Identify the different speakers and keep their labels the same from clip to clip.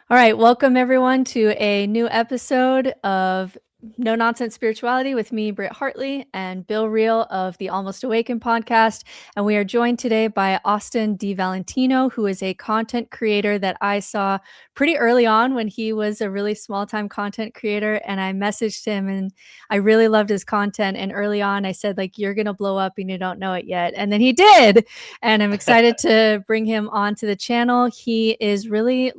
Speaker 1: All right, welcome everyone to a new episode of No Nonsense Spirituality with me, Britt Hartley, and Bill Reel of the Almost Awakened podcast. And we are joined today by Austin DiValentino, who is a content creator that I saw pretty early on when he was a really small-time content creator. And I messaged him and I really loved his content. And early on, I said, like, you're going to blow up and you don't know it yet. And then he did. And I'm excited to bring him onto the channel. He is really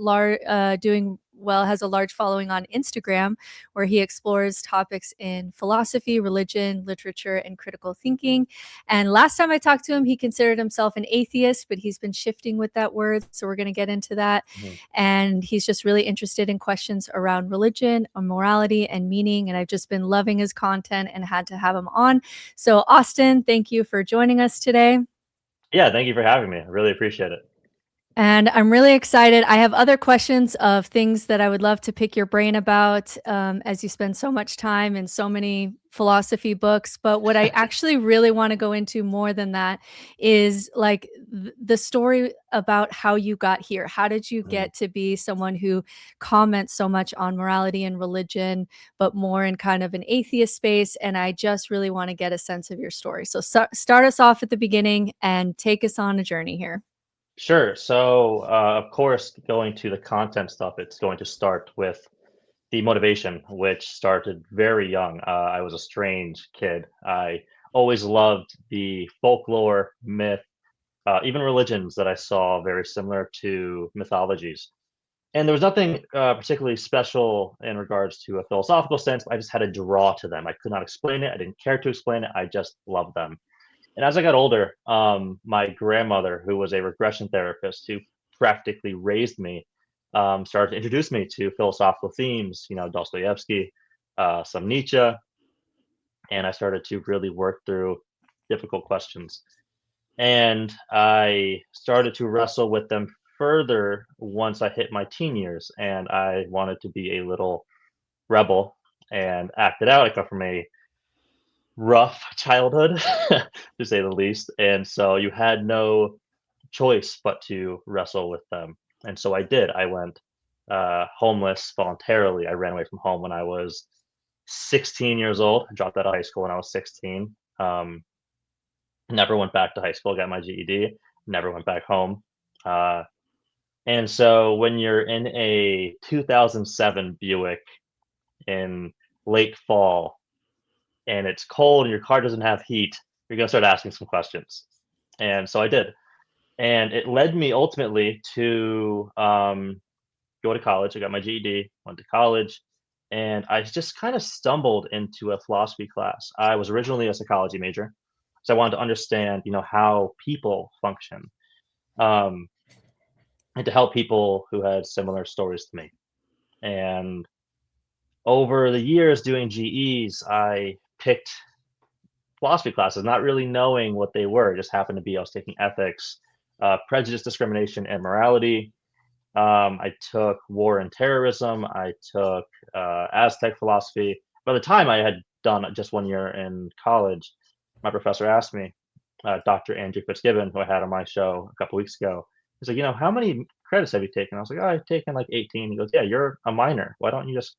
Speaker 1: doing well, has a large following on Instagram, where he explores topics in philosophy, religion, literature, and critical thinking. And last time I talked to him, he considered himself an atheist, but he's been shifting with that word. So we're going to get into that.
Speaker 2: Mhm.
Speaker 1: And he's just really interested in questions around religion, morality, and meaning. And I've just been loving his content and had to have him on. So, Austin, thank you for joining us today.
Speaker 2: Yeah, thank you for having me. I really appreciate it.
Speaker 1: And I'm really excited. I have other questions of things that I would love to pick your brain about, as you spend so much time in so many philosophy books. But what I actually really want to go into more than that is like the story about how you got here. How did you
Speaker 2: Mhm.
Speaker 1: get to be someone who comments so much on morality and religion, but more in kind of an atheist space? And I just really want to get a sense of your story. So start us off at the beginning and take us on a journey here.
Speaker 2: Sure. So, of course, going to the content stuff, it's going to start with the motivation, which started very young. I was a strange kid. I always loved the folklore, myth, even religions that I saw very similar to mythologies. And there was nothing particularly special in regards to a philosophical sense. I just had a draw to them. I could not explain it. I didn't care to explain it. I just loved them. And as I got older, my grandmother, who was a regression therapist who practically raised me, started to introduce me to philosophical themes, Dostoevsky, some Nietzsche, and I started to really work through difficult questions. And I started to wrestle with them further once I hit my teen years, and I wanted to be a little rebel and act it out. I come from a rough childhood, to say the least, and so you had no choice but to wrestle with them, and so I did. I went, homeless voluntarily. I ran away from home when I was 16 years old. I dropped out of high school when I was 16. Never went back to high school, got my GED, never went back home, uh, and so when you're in a 2007 Buick in late fall and it's cold and your car doesn't have heat, you're gonna start asking some questions. And so I did. And it led me ultimately to go to college. I got my GED, went to college, and I just kind of stumbled into a philosophy class. I was originally a psychology major, so I wanted to understand, how people function, um, and to help people who had similar stories to me. And over the years doing GEs, I picked philosophy classes, not really knowing what they were. It just happened to be I was taking ethics, prejudice, discrimination, and morality. I took war and terrorism. I took Aztec philosophy. By the time I had done just 1 year in college, my professor asked me, Dr. Andrew Fitzgibbon, who I had on my show a couple weeks ago, he's like, how many credits have you taken? I was like, oh, I've taken like 18. He goes, yeah, you're a minor. Why don't you just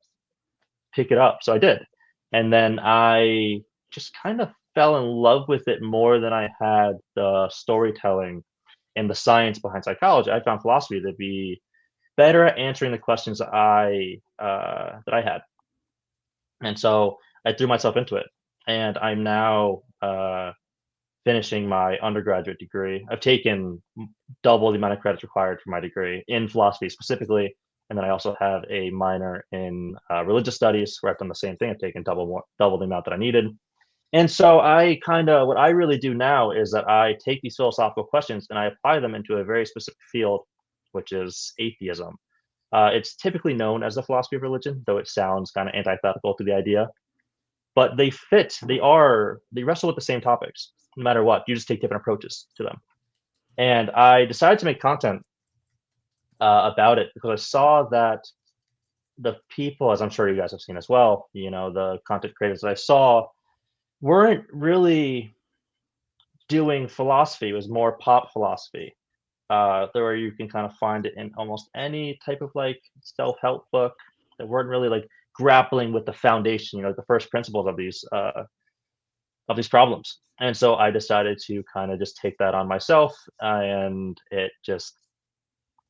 Speaker 2: pick it up? So I did. And then I just kind of fell in love with it more than I had the storytelling and the science behind psychology. I found philosophy to be better at answering the questions that I had, and so I threw myself into it. And I'm now finishing my undergraduate degree. I've taken double the amount of credits required for my degree in philosophy specifically, and then I also have a minor in religious studies where I've done the same thing. I've taken double the amount that I needed. And so I kind of what I really do now is that I take these philosophical questions and I apply them into a very specific field, which is atheism. It's typically known as the philosophy of religion, though it sounds kind of antithetical to the idea. But they wrestle with the same topics, no matter what. You just take different approaches to them. And I decided to make content about it because I saw that the people, as I'm sure you guys have seen as well, the content creators that I saw weren't really doing philosophy. It was more pop philosophy. where you can kind of find it in almost any type of like self-help book that weren't really like grappling with the foundation, the first principles of these problems. And so I decided to kind of just take that on myself, and it just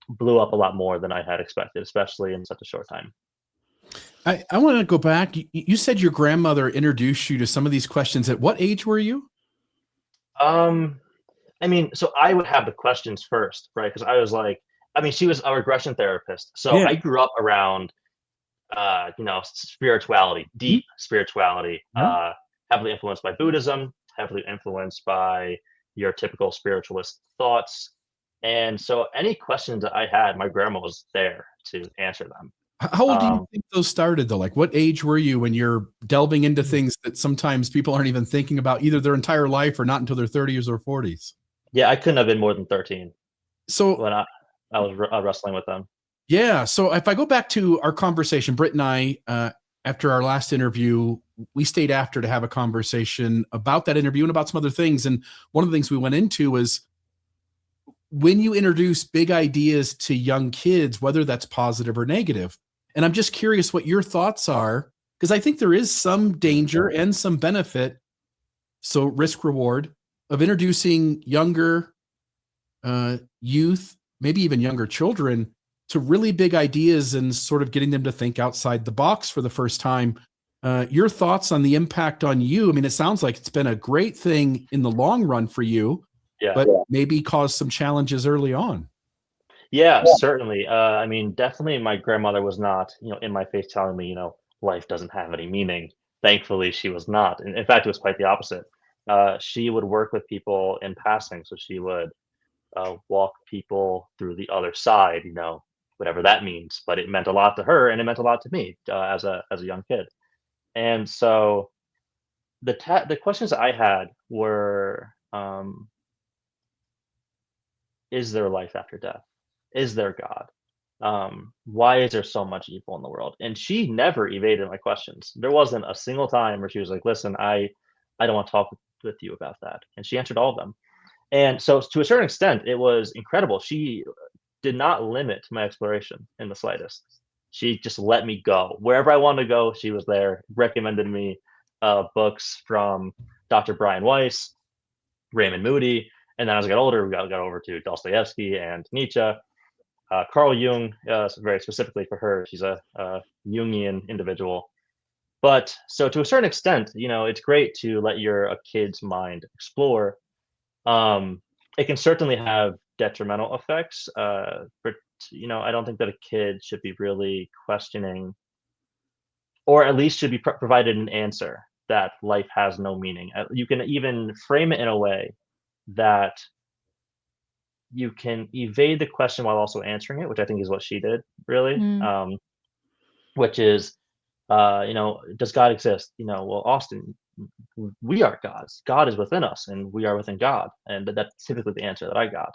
Speaker 2: blew up a lot more than I had expected, especially in such a short time.
Speaker 3: I want to go back. You said your grandmother introduced you to some of these questions. At what age were you?
Speaker 2: I mean, so I would have the questions first, right? Because I was like, I mean, she was a regression therapist, so
Speaker 3: Yeah.
Speaker 2: I grew up around, spirituality, deep spirituality,
Speaker 3: Yeah.
Speaker 2: heavily influenced by Buddhism, heavily influenced by your typical spiritualist thoughts. And so any questions that I had, my grandma was there to answer them.
Speaker 3: How old do you
Speaker 2: Um,
Speaker 3: think those started, though? Like, what age were you when you're delving into things that sometimes people aren't even thinking about either their entire life or not until their 30s or 40s?
Speaker 2: yeah, I couldn't have been more than 13
Speaker 3: So,
Speaker 2: when I was wrestling with them.
Speaker 3: yeah. So if I go back to our conversation, Britt and I, after our last interview, we stayed after to have a conversation about that interview and about some other things. And one of the things we went into was when you introduce big ideas to young kids, whether that's positive or negative. And I'm just curious what your thoughts are, because I think there is some danger and some benefit, so risk reward, of introducing younger youth, maybe even younger children, to really big ideas and sort of getting them to think outside the box for the first time. Your thoughts on the impact on you? I mean, it sounds like it's been a great thing in the long run for you, but maybe caused some challenges early on.
Speaker 2: Yeah, certainly. I mean, definitely my grandmother was not, in my face telling me, life doesn't have any meaning. Thankfully, she was not. In fact, it was quite the opposite. She would work with people in passing. So she would walk people through the other side, whatever that means. But it meant a lot to her, and it meant a lot to me as a young kid. And so the questions I had were, is there life after death? Is there God? Why is there so much evil in the world? And she never evaded my questions. There wasn't a single time where she was like, listen, I don't want to talk with you about that. And she answered all of them. And so to a certain extent, it was incredible. She did not limit my exploration in the slightest. She just let me go. Wherever I wanted to go, she was there, recommended me books from Dr. Brian Weiss, Raymond Moody. And then as I got older, we got over to Dostoevsky and Nietzsche. Carl Jung, very specifically for her, she's a Jungian individual. But so to a certain extent, it's great to let a kid's mind explore. It can certainly have detrimental effects, but I don't think that a kid should be really questioning, or at least should be provided an answer that life has no meaning. You can even frame it in a way that you can evade the question while also answering it, which I think is what she did, really. Which is, does God exist? Well, Austin, we are gods. God is within us, and we are within God, and that's typically the answer that I got.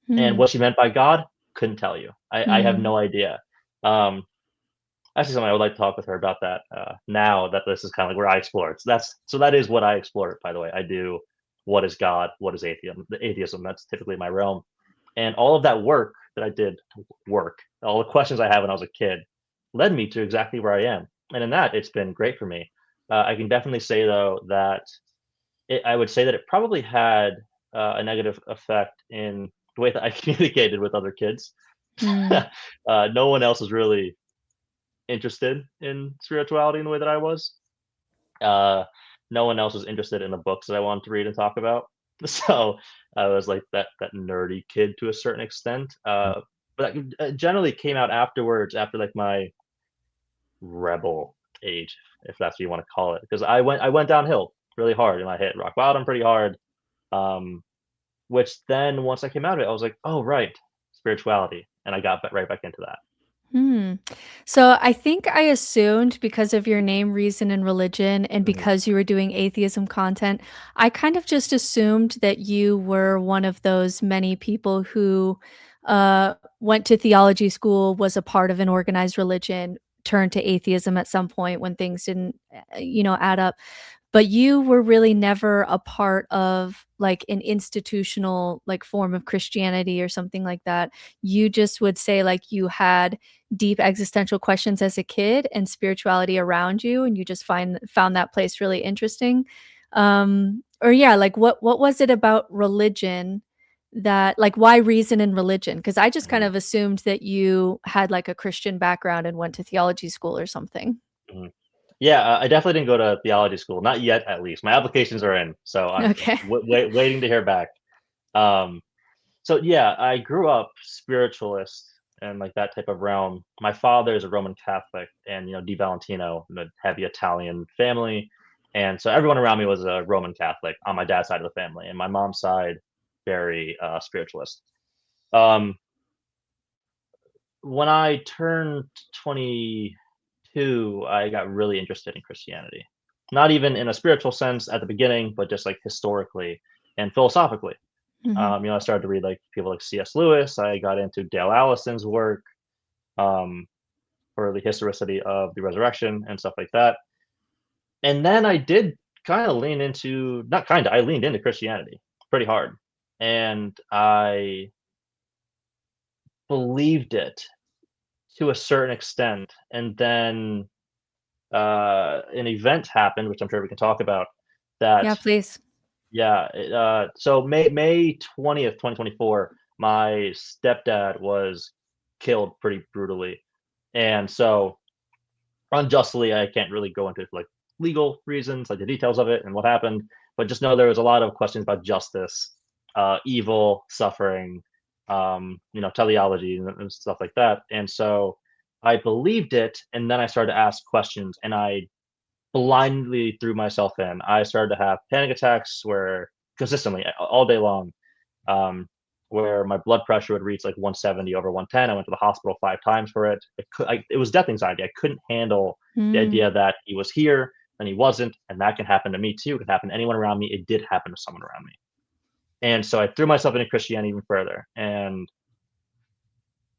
Speaker 2: And what she meant by God, couldn't tell you. I have no idea. Actually, something I would like to talk with her about that. Now that this is kind of like where I explore it. So that is what I explore. By the way, I do. What is God? What is atheism? The atheism. That's typically my realm. And all of that work that I did, all the questions I had when I was a kid, led me to exactly where I am. And in that, it's been great for me. I can definitely say, though, that I would say that it probably had a negative effect in the way that I communicated with other kids. No one else is really interested in spirituality in the way that I was. No one else was interested in the books that I wanted to read and talk about. So I was like that nerdy kid to a certain extent. But that generally came out afterwards, after like my rebel age, if that's what you want to call it, because I went downhill really hard and I hit rock bottom pretty hard. Which then once I came out of it, I was like, oh right, spirituality, and I got right back into that.
Speaker 1: So I think I assumed, because of your name, reason, and religion, and because you were doing atheism content, I kind of just assumed that you were one of those many people who went to theology school, was a part of an organized religion, turned to atheism at some point when things didn't, add up. but you were really never a part of like an institutional like form of Christianity or something like that. You just would say like you had deep existential questions as a kid and spirituality around you, and you just found that place really interesting. Or yeah, like what was it about religion that like why reason and religion? Because I just kind
Speaker 2: Mhm,
Speaker 1: of assumed that you had like a Christian background and went to theology school or something.
Speaker 2: mhm. Yeah, I definitely didn't go to theology school, not yet at least. My applications are in, so I'm
Speaker 1: Okay.
Speaker 2: waiting to hear back. Um, so yeah, I grew up spiritualist and like that type of realm. My father is a Roman Catholic and DiValentino, a heavy Italian family. And so everyone around me was a Roman Catholic on my dad's side of the family, and my mom's side very spiritualist. Um, when I turned 22, I got really interested in Christianity. Not even in a spiritual sense at the beginning, but just like historically and philosophically.
Speaker 1: Mhm.
Speaker 2: I started to read like people like C.S. Lewis. I got into Dale Allison's work um, for the historicity of the resurrection and stuff like that. And then I did kind of lean into, not kind of, I leaned into Christianity pretty hard. And I believed it to a certain extent. And then an event happened, which I'm sure we can talk about,
Speaker 1: Yeah,
Speaker 2: that
Speaker 1: please.
Speaker 2: yeah, so May 20th, 2024, my stepdad was killed pretty brutally, and so unjustly, I can't really go into like legal reasons, like the details of it and what happened, but just know there was a lot of questions about justice, evil, suffering, teleology and stuff like that, and so I believed it, and then I started to ask questions, and I blindly threw myself in. I started to have panic attacks where consistently all day long, um, where my blood pressure would reach like 170 over 110. I went to the hospital 5 times for it. It was death anxiety. I couldn't handle the
Speaker 1: Mm.
Speaker 2: idea that he was here and he wasn't, and that can happen to me too. It can happen to anyone around me. It did happen to someone around me, and so I threw myself into Christianity even further.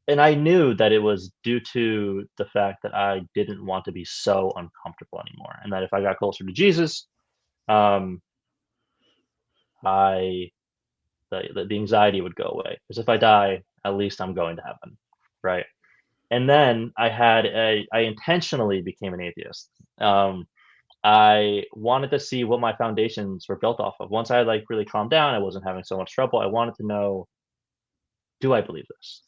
Speaker 2: And I knew that it was due to the fact that I didn't want to be so uncomfortable anymore, and that if I got closer to Jesus, um, I the anxiety would go away. Because if I die, at least I'm going to heaven, right? And then I intentionally became an atheist. I wanted to see what my foundations were built off of. Once I like really calmed down, I wasn't having so much trouble. I wanted to know, do I believe this?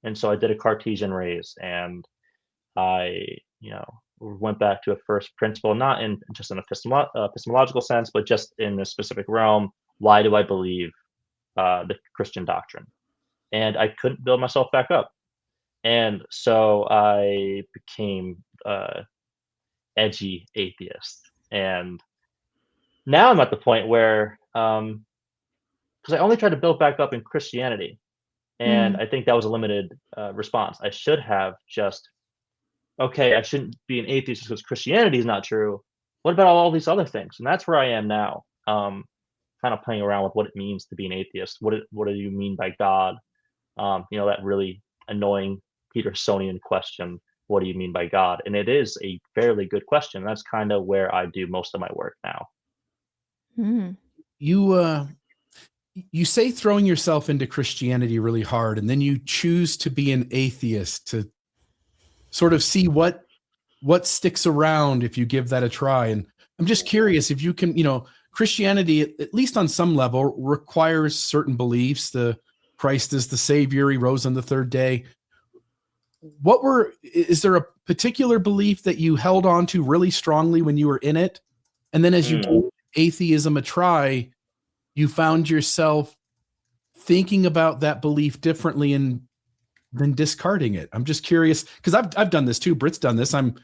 Speaker 2: And so I did a Cartesian raise, and I, went back to a first principle, not in just an epistemological sense, but just in a specific realm. Why do I believe the Christian doctrine? And I couldn't build myself back up. And so I became edgy atheist. And now I'm at the point where, because I only tried to build back up in Christianity, and
Speaker 1: Mm.
Speaker 2: I think that was a limited response. I should have just, okay, I shouldn't be an atheist because Christianity is not true. What about all these other things? And that's where I am now. Kind of playing around with what it means to be an atheist. What do you mean by God? That really annoying Petersonian question, what do you mean by God? And it is a fairly good question. That's kind of where I do most of my work now.
Speaker 1: Mm.
Speaker 3: You you say throwing yourself into Christianity really hard, and then you choose to be an atheist to sort of see what sticks around if you give that a try. And I'm just curious if you can, Christianity, at least on some level, requires certain beliefs. The Christ is the Savior, he rose on the third day. Is there a particular belief that you held on to really strongly when you were in it? And then as you
Speaker 2: Mm,
Speaker 3: gave atheism a try, you found yourself thinking about that belief differently and then discarding it. I'm just curious because I've done this too. Britt's done this. I'm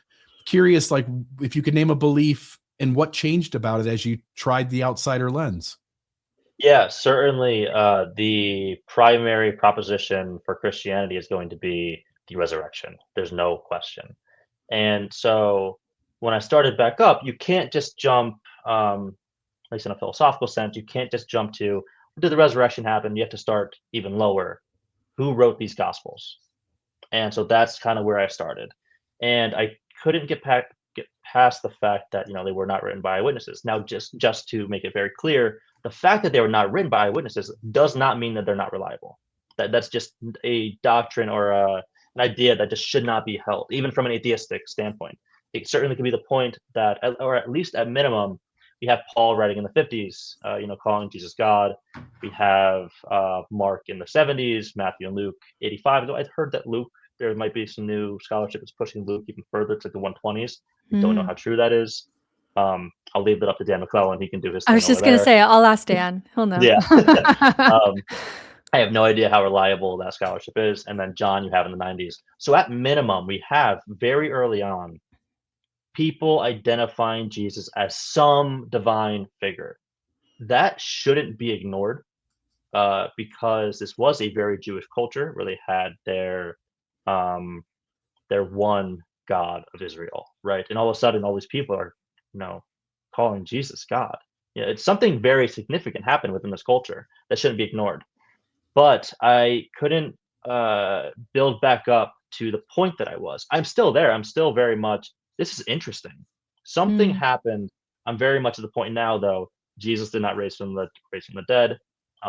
Speaker 3: curious, like if you could name a belief and what changed about it as you tried the outsider lens.
Speaker 2: yeah, certainly. The primary proposition for Christianity is going to be the resurrection. There's no question. And so when I started back up, you can't just jump, at least in a philosophical sense, you can't just jump to, did the resurrection happen? You have to start even lower. Who wrote these gospels? And so that's kind of where I started. And I couldn't get get past the fact that they were not written by eyewitnesses. Now, just to make it very clear, the fact that they were not written by eyewitnesses does not mean that they're not reliable. That's just a doctrine or an idea that just should not be held, even from an atheistic standpoint. It certainly could be the point that, or at least at minimum, we have Paul writing in the 50s, calling Jesus God. We have Mark in the 70s, Matthew and Luke 85. Though I've heard that Luke, there might be some new scholarship that's pushing Luke even further to the 120s. Don't know how true that is. I'll leave it up to Dan McClellan. He can do his thing.
Speaker 1: I was just going to say, I'll ask Dan. He'll know.
Speaker 2: Yeah. I have no idea how reliable that scholarship is. And then John, you have in the 90s. So at minimum, we have very early on people identifying Jesus as some divine figure. That shouldn't be ignored, because this was a very Jewish culture where they had their one God of Israel, right? And all of a sudden, all these people are, calling Jesus God. It's something very significant happened within this culture that shouldn't be ignored. But I couldn't build back up to the point that I was. I'm still there. I'm still very much, this is interesting. Something happened. I'm very much at the point now, though. Jesus did not raise from the dead.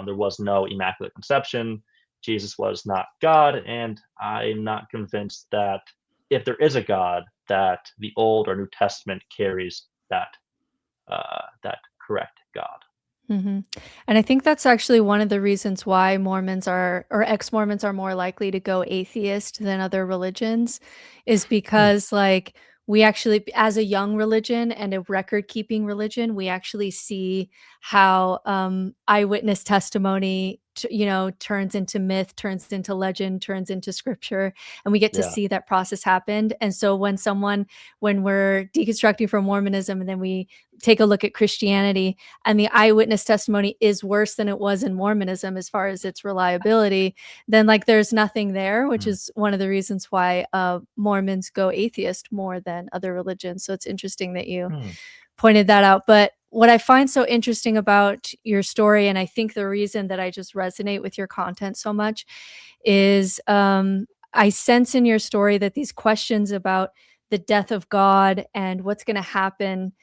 Speaker 2: There was no immaculate conception. Jesus was not God, and I'm not convinced that if there is a God, that the Old or New Testament carries that correct God.
Speaker 1: And I think that's actually one of the reasons why Mormons or ex-Mormons are more likely to go atheist than other religions, is because we actually, as a young religion and a record-keeping religion, we actually see how eyewitness testimony, turns into myth, turns into legend, turns into scripture, and we get to see that process happen. And so when we're deconstructing from Mormonism, and then we take a look at Christianity, and the eyewitness testimony is worse than it was in Mormonism as far as its reliability, then there's nothing there, which is one of the reasons why Mormons go atheist more than other religions. So it's interesting that you pointed that out. But what I find so interesting about your story, and I think the reason that I just resonate with your content so much, is I sense in your story that these questions about the death of God and what's going to happen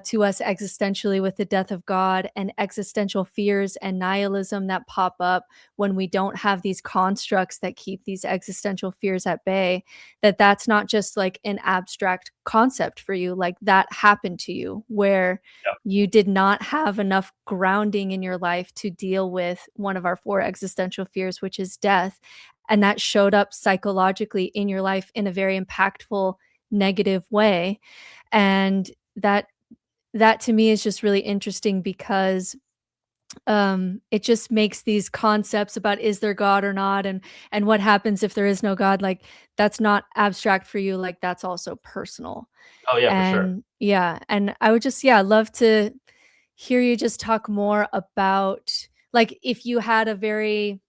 Speaker 1: to us existentially with the death of God, and existential fears and nihilism that pop up when we don't have these constructs that keep these existential fears at bay, that's not just an abstract concept for you. That happened to you, where you did not have enough grounding in your life to deal with one of our 4 existential fears, which is death. And that showed up psychologically in your life in a very impactful, negative way. And that to me is just really interesting, because it just makes these concepts about is there God or not, and what happens if there is no God, that's not abstract for you, that's also personal.
Speaker 2: Oh yeah, for sure.
Speaker 1: And and I would just love to hear you just talk more about if you had a very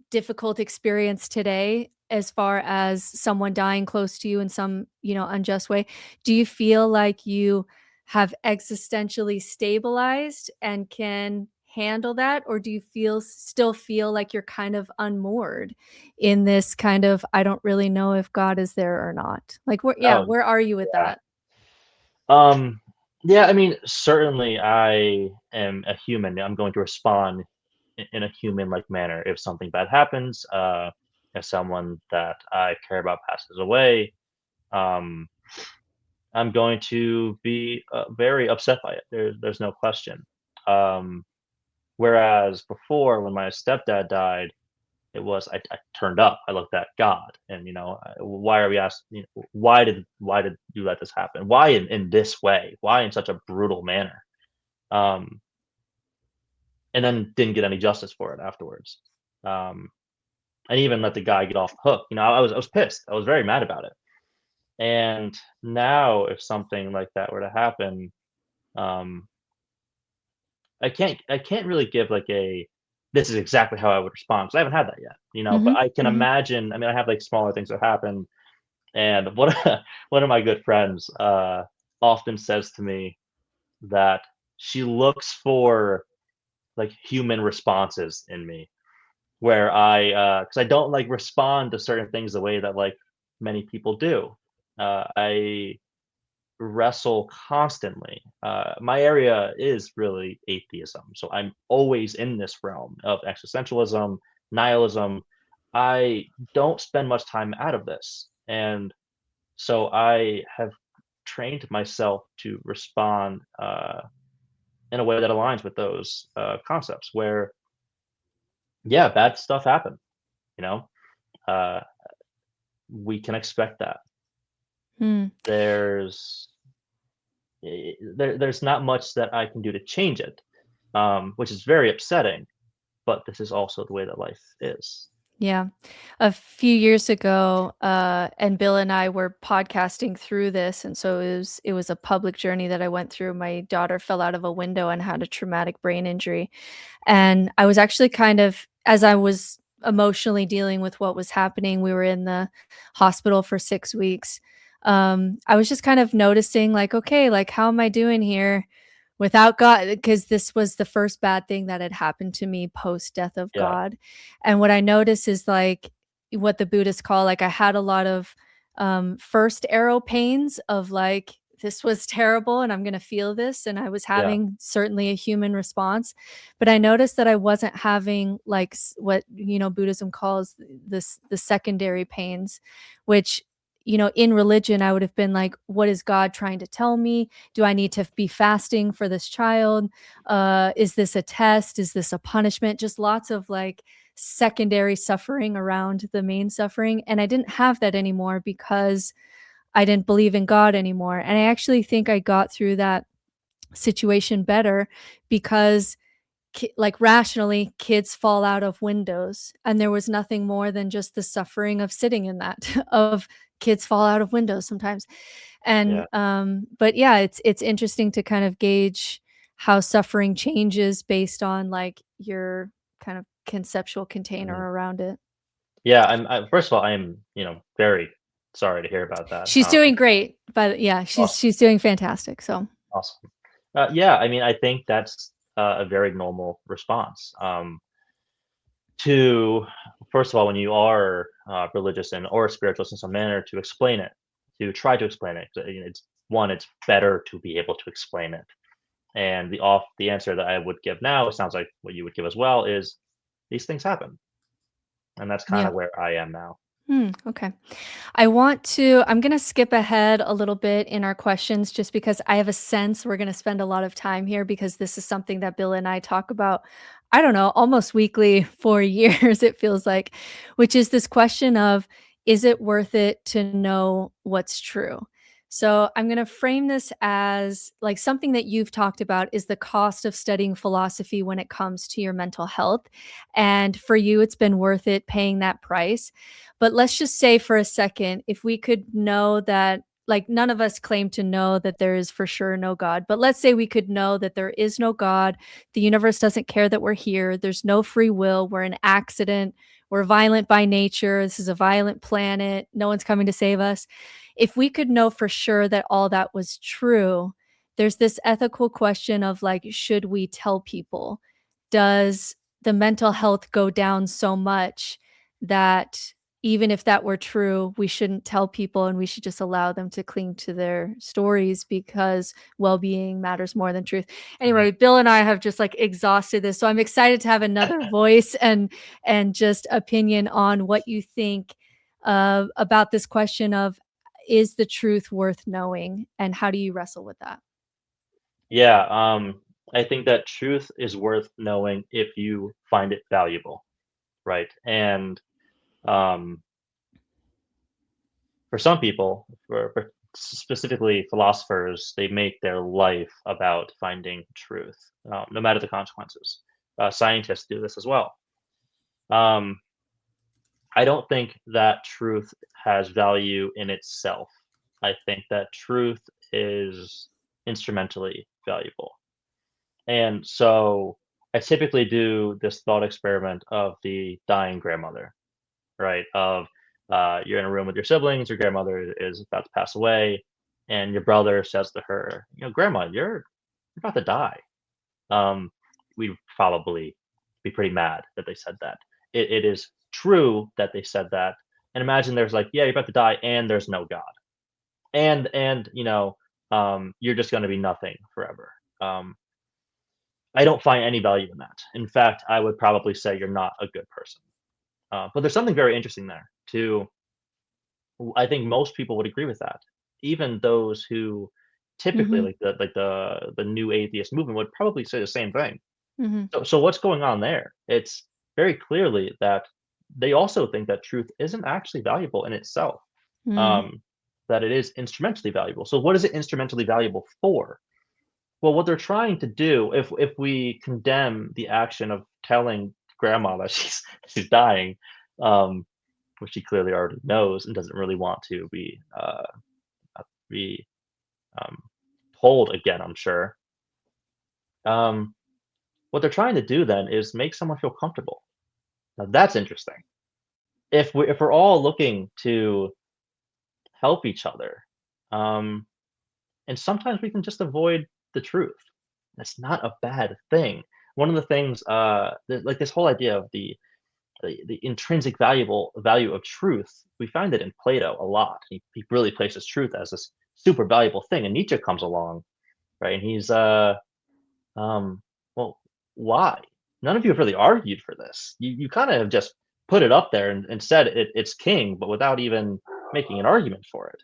Speaker 1: difficult experience today as far as someone dying close to you in some unjust way. Do you feel like you have existentially stabilized and can handle that, or do you still feel like you're kind of unmoored in this kind of, I don't really know if God is there or not? Where are you with that?
Speaker 2: Yeah, I mean, certainly I am a human. I'm going to respond in a human-like manner if something bad happens, if someone that I care about passes away. I'm going to be very upset by it. There's no question. Whereas before, when my stepdad died, it was I turned up. I looked at God, and why are we asked? Why did you let this happen? Why in this way? Why in such a brutal manner? And then didn't get any justice for it afterwards. And even let the guy get off the hook. I was pissed. I was very mad about it. And now, if something like that were to happen, I can't really give this is exactly how I would respond, because I haven't had that yet, but I can imagine. I mean, I have smaller things that happen, and one of my good friends often says to me that she looks for human responses in me, where because I don't respond to certain things the way that many people do. wrestle constantly. My area is really atheism, so I'm always in this realm of existentialism, nihilism. I don't spend much time out of this, and so I have trained myself to respond in a way that aligns with those concepts. Where, yeah, bad stuff happened. You know, uh, we can expect that.
Speaker 1: Hmm.
Speaker 2: There's there's not much that I can do to change it, which is very upsetting. But this is also the way that life is.
Speaker 1: Yeah. A few years ago, and Bill and I were podcasting through this, and so it was a public journey that I went through. My daughter fell out of a window and had a traumatic brain injury. And I was actually kind of, as I was emotionally dealing with what was happening, we were in the hospital for 6 weeks. I was just kind of noticing like, okay, like how am I doing here without God? Because this was the first bad thing that had happened to me post death of
Speaker 2: Yeah,
Speaker 1: God. And what I noticed is like what the Buddhists call, like I had a lot of first arrow pains of like this was terrible and I'm going to feel this, and I was
Speaker 2: yeah,
Speaker 1: having certainly a human response, but I noticed that I wasn't having like what Buddhism calls this the secondary pains, which in religion I would have been like, what is God trying to tell me? Do I need to be fasting for this child? Is this a test? Is this a punishment? Just lots of like secondary suffering around the main suffering. And I didn't have that anymore because I didn't believe in God anymore. And I actually think I got through that situation better because like rationally kids fall out of windows, and there was nothing more than just the suffering of sitting in that of kids fall out of windows sometimes. And
Speaker 2: yeah.
Speaker 1: but yeah, it's interesting to kind of gauge how suffering changes based on like your kind of conceptual
Speaker 2: Mhm.
Speaker 1: container around it.
Speaker 2: Yeah, first of all, I am, very sorry to hear about that.
Speaker 1: She's doing great, but yeah, she's
Speaker 2: Awesome,
Speaker 1: she's doing fantastic. So
Speaker 2: awesome. Yeah, I mean, I think that's a very normal response. To First of all, when you are religious and or spiritualist in some manner, to explain it, to try to explain it. It's better to be able to explain it. And the answer that I would give now, it sounds like what you would give as well, is these things happen, and that's kind
Speaker 1: yeah.
Speaker 2: of where I am now.
Speaker 1: Okay. I'm going to skip ahead a little bit in our questions just because I have a sense we're going to spend a lot of time here because this is something that Bill and I talk about, I don't know, almost weekly for years, it feels like, which is this question of, is it worth it to know what's true? So I'm going to frame this as like something that you've talked about is the cost of studying philosophy when it comes to your mental health. And for you, it's been worth it paying that price. But let's just say for a second, if we could know that, like, none of us claim to know that there is for sure no God, but let's say we could know that there is no God. The universe doesn't care that we're here. There's no free will. We're an accident. We're violent by nature. This is a violent planet. No one's coming to save us. If we could know for sure that all that was true, there's this ethical question of like, should we tell people? Does the mental health go down so much that even if that were true, we shouldn't tell people and we should just allow them to cling to their stories because well-being matters more than truth.
Speaker 2: Mhm.
Speaker 1: Anyway, Bill and I have just like exhausted this. So I'm excited to have another voice and just opinion on what you think about this question of, is the truth worth knowing, and how do you wrestle with that?
Speaker 2: Yeah, I think that truth is worth knowing if you find it valuable, right? And um, for some people, for specifically philosophers, they make their life about finding truth, no matter the consequences. Scientists do this as well. Um, I don't think that truth has value in itself. I think that truth is instrumentally valuable. And so I typically do this thought experiment of the dying grandmother, right? Of you're in a room with your siblings, your grandmother is about to pass away, and your brother says to her, "Grandma, you're about to die." Um, we'd probably be pretty mad that they said that. It is true that they said that, and imagine there's like, yeah, you're about to die, and there's no God, and you're just going to be nothing forever. I don't find any value in that. In fact, I would probably say you're not a good person. But there's something very interesting there too. I think most people would agree with that. Even those who typically
Speaker 1: Mhm.
Speaker 2: the new atheist movement would probably say the same thing.
Speaker 1: Mhm.
Speaker 2: So what's going on there? It's very clearly that they also think that truth isn't actually valuable in itself.
Speaker 1: Mm.
Speaker 2: Um, that it is instrumentally valuable. So what is it instrumentally valuable for? Well, what they're trying to do, if we condemn the action of telling grandma that she's dying, um, which she clearly already knows and doesn't really want to be um, told again, I'm sure. Um, what they're trying to do then is make someone feel comfortable. Now that's interesting. If we're all looking to help each other, um, and sometimes we can just avoid the truth. That's not a bad thing. One of the things, like this whole idea of the intrinsic value of truth, we find it in Plato a lot. He really places truth as this super valuable thing, and Nietzsche comes along, right? And he's um, well, why? None of you have really argued for this. You kind of just put it up there and said it's king, but without even making an argument for it.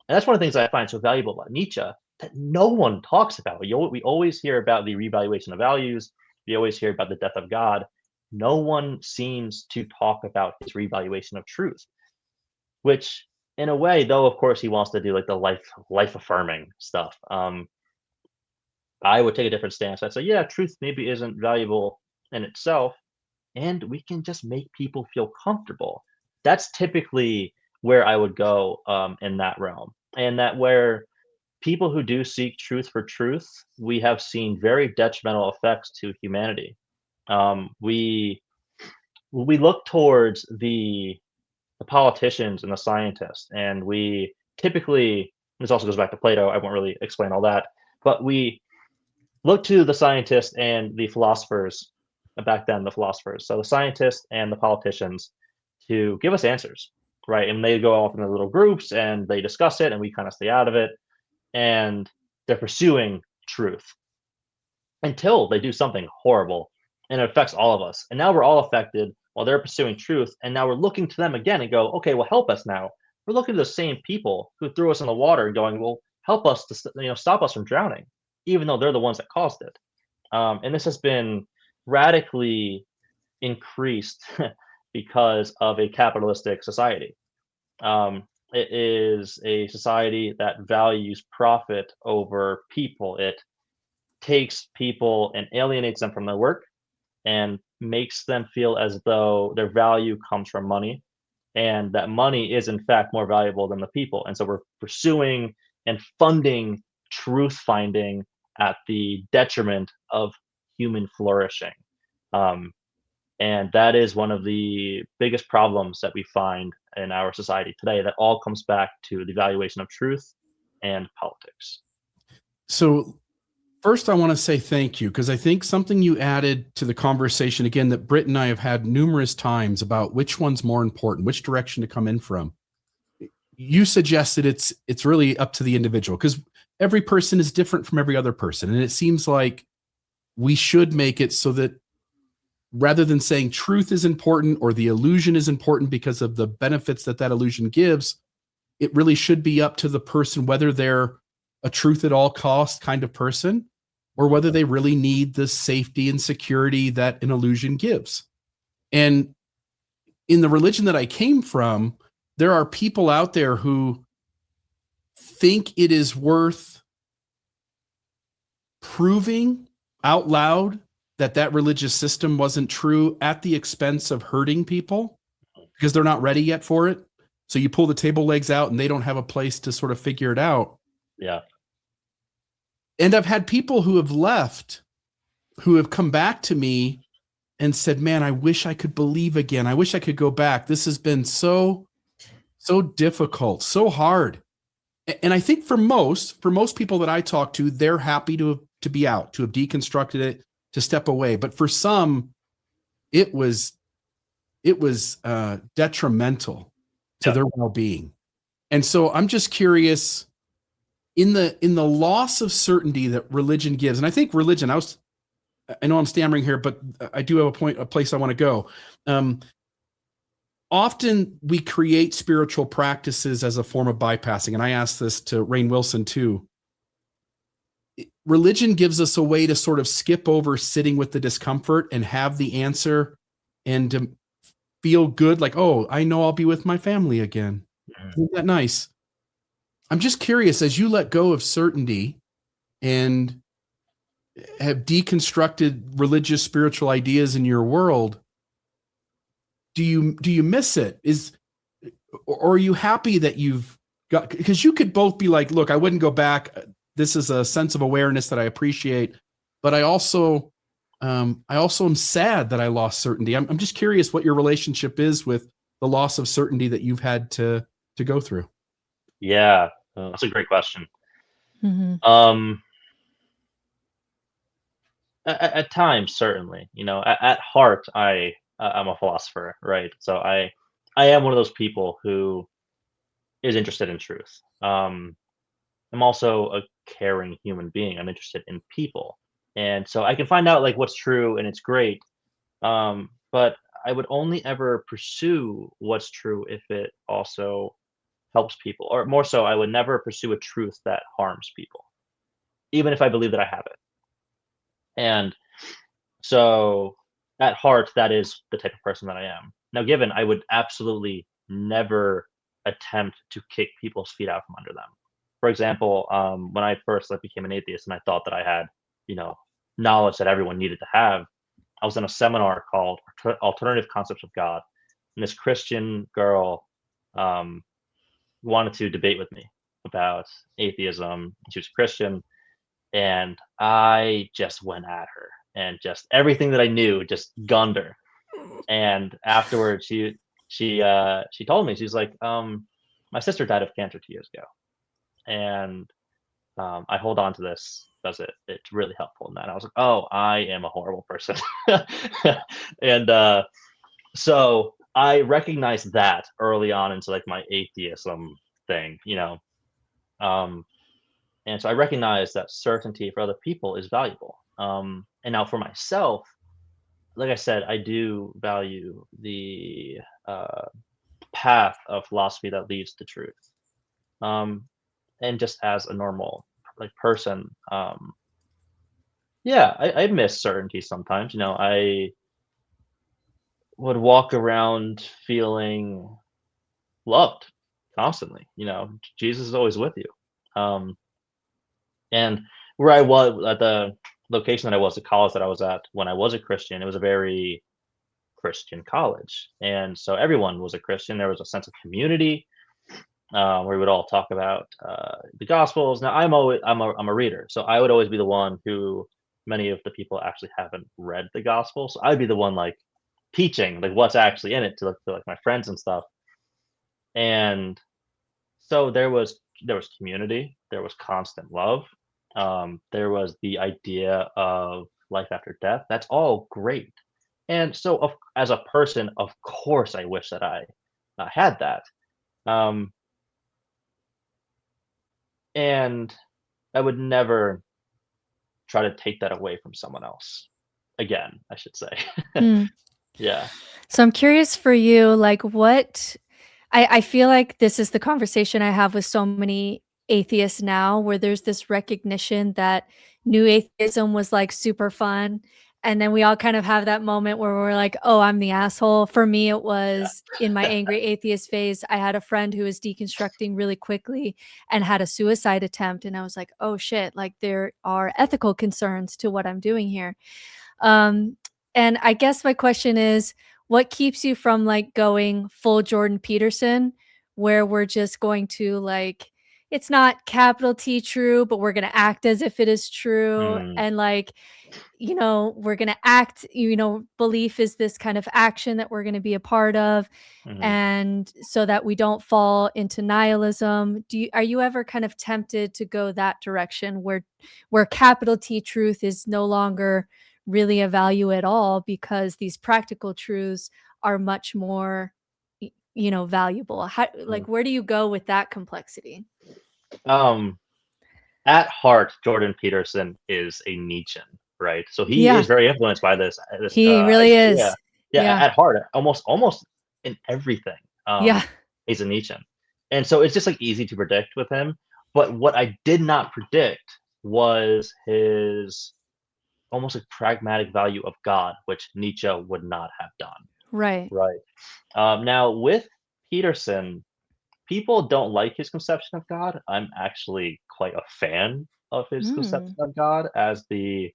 Speaker 2: And that's one of the things I find so valuable about Nietzsche that no one talks about. We always hear about the revaluation of values. We always hear about the death of God. No one seems to talk about his revaluation of truth, which, in a way, though, of course, he wants to do like the life affirming stuff. I would take a different stance. I'd say, yeah, truth maybe isn't valuable in itself, and we can just make people feel comfortable. That's typically where I would go in that realm, and that where people who do seek truth for truth, we have seen very detrimental effects to humanity. We look towards the politicians and the scientists, and we typically, this also goes back to Plato. I won't really explain all that, but we look to the scientists and the philosophers back then, the philosophers. So the scientists and the politicians to give us answers, right? And they go off in their little groups and they discuss it, and we kind of stay out of it. And they're pursuing truth until they do something horrible and it affects all of us. And now we're all affected while they're pursuing truth. And now we're looking to them again and go, okay, well, help us now. We're looking to the same people who threw us in the water and going, well, help us to stop us from drowning, even though they're the ones that caused it. And this has been radically increased because of a capitalistic society. It is a society that values profit over people. It takes people and alienates them from their work and makes them feel as though their value comes from money, and that money is in fact more valuable than the people. And so we're pursuing and funding truth finding at the detriment of human flourishing. And that is one of the biggest problems that we find in our society today. That all comes back to the valuation of truth and politics.
Speaker 3: So first, I want to say thank you, because I think something you added to the conversation, again, that Britt and I have had numerous times about which one's more important, which direction to come in from. You suggested it's really up to the individual, because every person is different from every other person. And it seems like we should make it so that rather than saying truth is important or the illusion is important because of the benefits that illusion gives, it really should be up to the person whether they're a truth at all cost kind of person or whether they really need the safety and security that an illusion gives. And in the religion that I came from, there are people out there who think it is worth proving out loud that religious system wasn't true at the expense of hurting people because they're not ready yet for it. So you pull the table legs out and they don't have a place to sort of figure it out.
Speaker 2: Yeah.
Speaker 3: And I've had people who have left, who have come back to me and said, man, I wish I could believe again. I wish I could go back. This has been so difficult, so hard. And I think for most people that I talk to, they're happy to be out, to have deconstructed it, to step away. But for some, it was detrimental to their well-being. And so I'm just curious, in the loss of certainty that religion gives, and I think religion, I know I'm stammering here, but I do have a place I want to go. Often we create spiritual practices as a form of bypassing, and I asked this to Rainn Wilson too. Religion gives us a way to sort of skip over sitting with the discomfort and have the answer, and to feel good, like, oh, I know I'll be with my family again. Isn't that nice? I'm just curious, as you let go of certainty and have deconstructed religious spiritual ideas in your world, do you miss it? Or are you happy that you've got, because you could both be like, look, I wouldn't go back. This is a sense of awareness that I appreciate, but I also am sad that I lost certainty. I'm just curious what your relationship is with the loss of certainty that you've had to go through.
Speaker 2: Yeah, that's a great question.
Speaker 1: Mm-hmm.
Speaker 2: At times, certainly, at heart, I'm a philosopher, right? So I am one of those people who is interested in truth. I'm also a caring human being. I'm interested in people, and so I can find out like what's true, and it's great. But I would only ever pursue what's true if it also helps people, or more so, I would never pursue a truth that harms people, even if I believe that I have it. And so at heart, that is the type of person that I am. Now, given, I would absolutely never attempt to kick people's feet out from under them. For example, when I first became an atheist and I thought that I had, knowledge that everyone needed to have, I was in a seminar called Alternative Concepts of God. And this Christian girl wanted to debate with me about atheism. She was Christian. And I just went at her, and just everything that I knew, just gunned her. And afterwards, she told me, she's like, my sister died of cancer 2 years ago, and I hold on to this because it's really helpful in that. And I was like, oh, I am a horrible person. And so I recognized that early on into like my atheism thing, and so I recognize that certainty for other people is valuable. And now for myself, like I said, I do value the path of philosophy that leads to truth. And just as a normal person, yeah, I miss certainty sometimes. I would walk around feeling loved constantly. Jesus is always with you. And where I was at the location that I was, the college that I was at when I was a Christian, it was a very Christian college. And so everyone was a Christian. There was a sense of community where we would all talk about the Gospels. Now I'm a reader, so I would always be the one who many of the people actually haven't read the Gospel. So I'd be the one teaching what's actually in it to my friends and stuff. And so there was community, there was constant love. There was the idea of life after death. That's all great. And so as a person, of course, I wish that I had that. And I would never try to take that away from someone else. Again, I should say. Yeah.
Speaker 1: So I'm curious for you, what I feel like this is the conversation I have with so many atheists now, where there's this recognition that new atheism was super fun. And then we all kind of have that moment where we're like, oh, I'm the asshole. For me, it was in my angry atheist phase. I had a friend who was deconstructing really quickly and had a suicide attempt. And I was like, oh shit, there are ethical concerns to what I'm doing here. And I guess my question is, what keeps you from going full Jordan Peterson, where we're just going to it's not capital T true, but we're going to act as if it is true. And we're going to act, belief is this kind of action that we're going to be a part of. And so that we don't fall into nihilism. Are you ever kind of tempted to go that direction where capital T truth is no longer really a value at all, because these practical truths are much more, valuable? Where do you go with that complexity?
Speaker 2: at heart, Jordan Peterson is a Nietzschean, right? So he
Speaker 1: Yeah.
Speaker 2: is very influenced by this.
Speaker 1: He really is.
Speaker 2: Yeah,
Speaker 1: Yeah.
Speaker 2: at heart, almost in everything.
Speaker 1: Yeah.
Speaker 2: He's a Nietzschean, and so it's just like easy to predict with him. But what I did not predict was his almost like pragmatic value of God, which Nietzsche would not have done.
Speaker 1: Right.
Speaker 2: Right. Now with Peterson, people don't like his conception of God. I'm actually quite a fan of his conception of God as the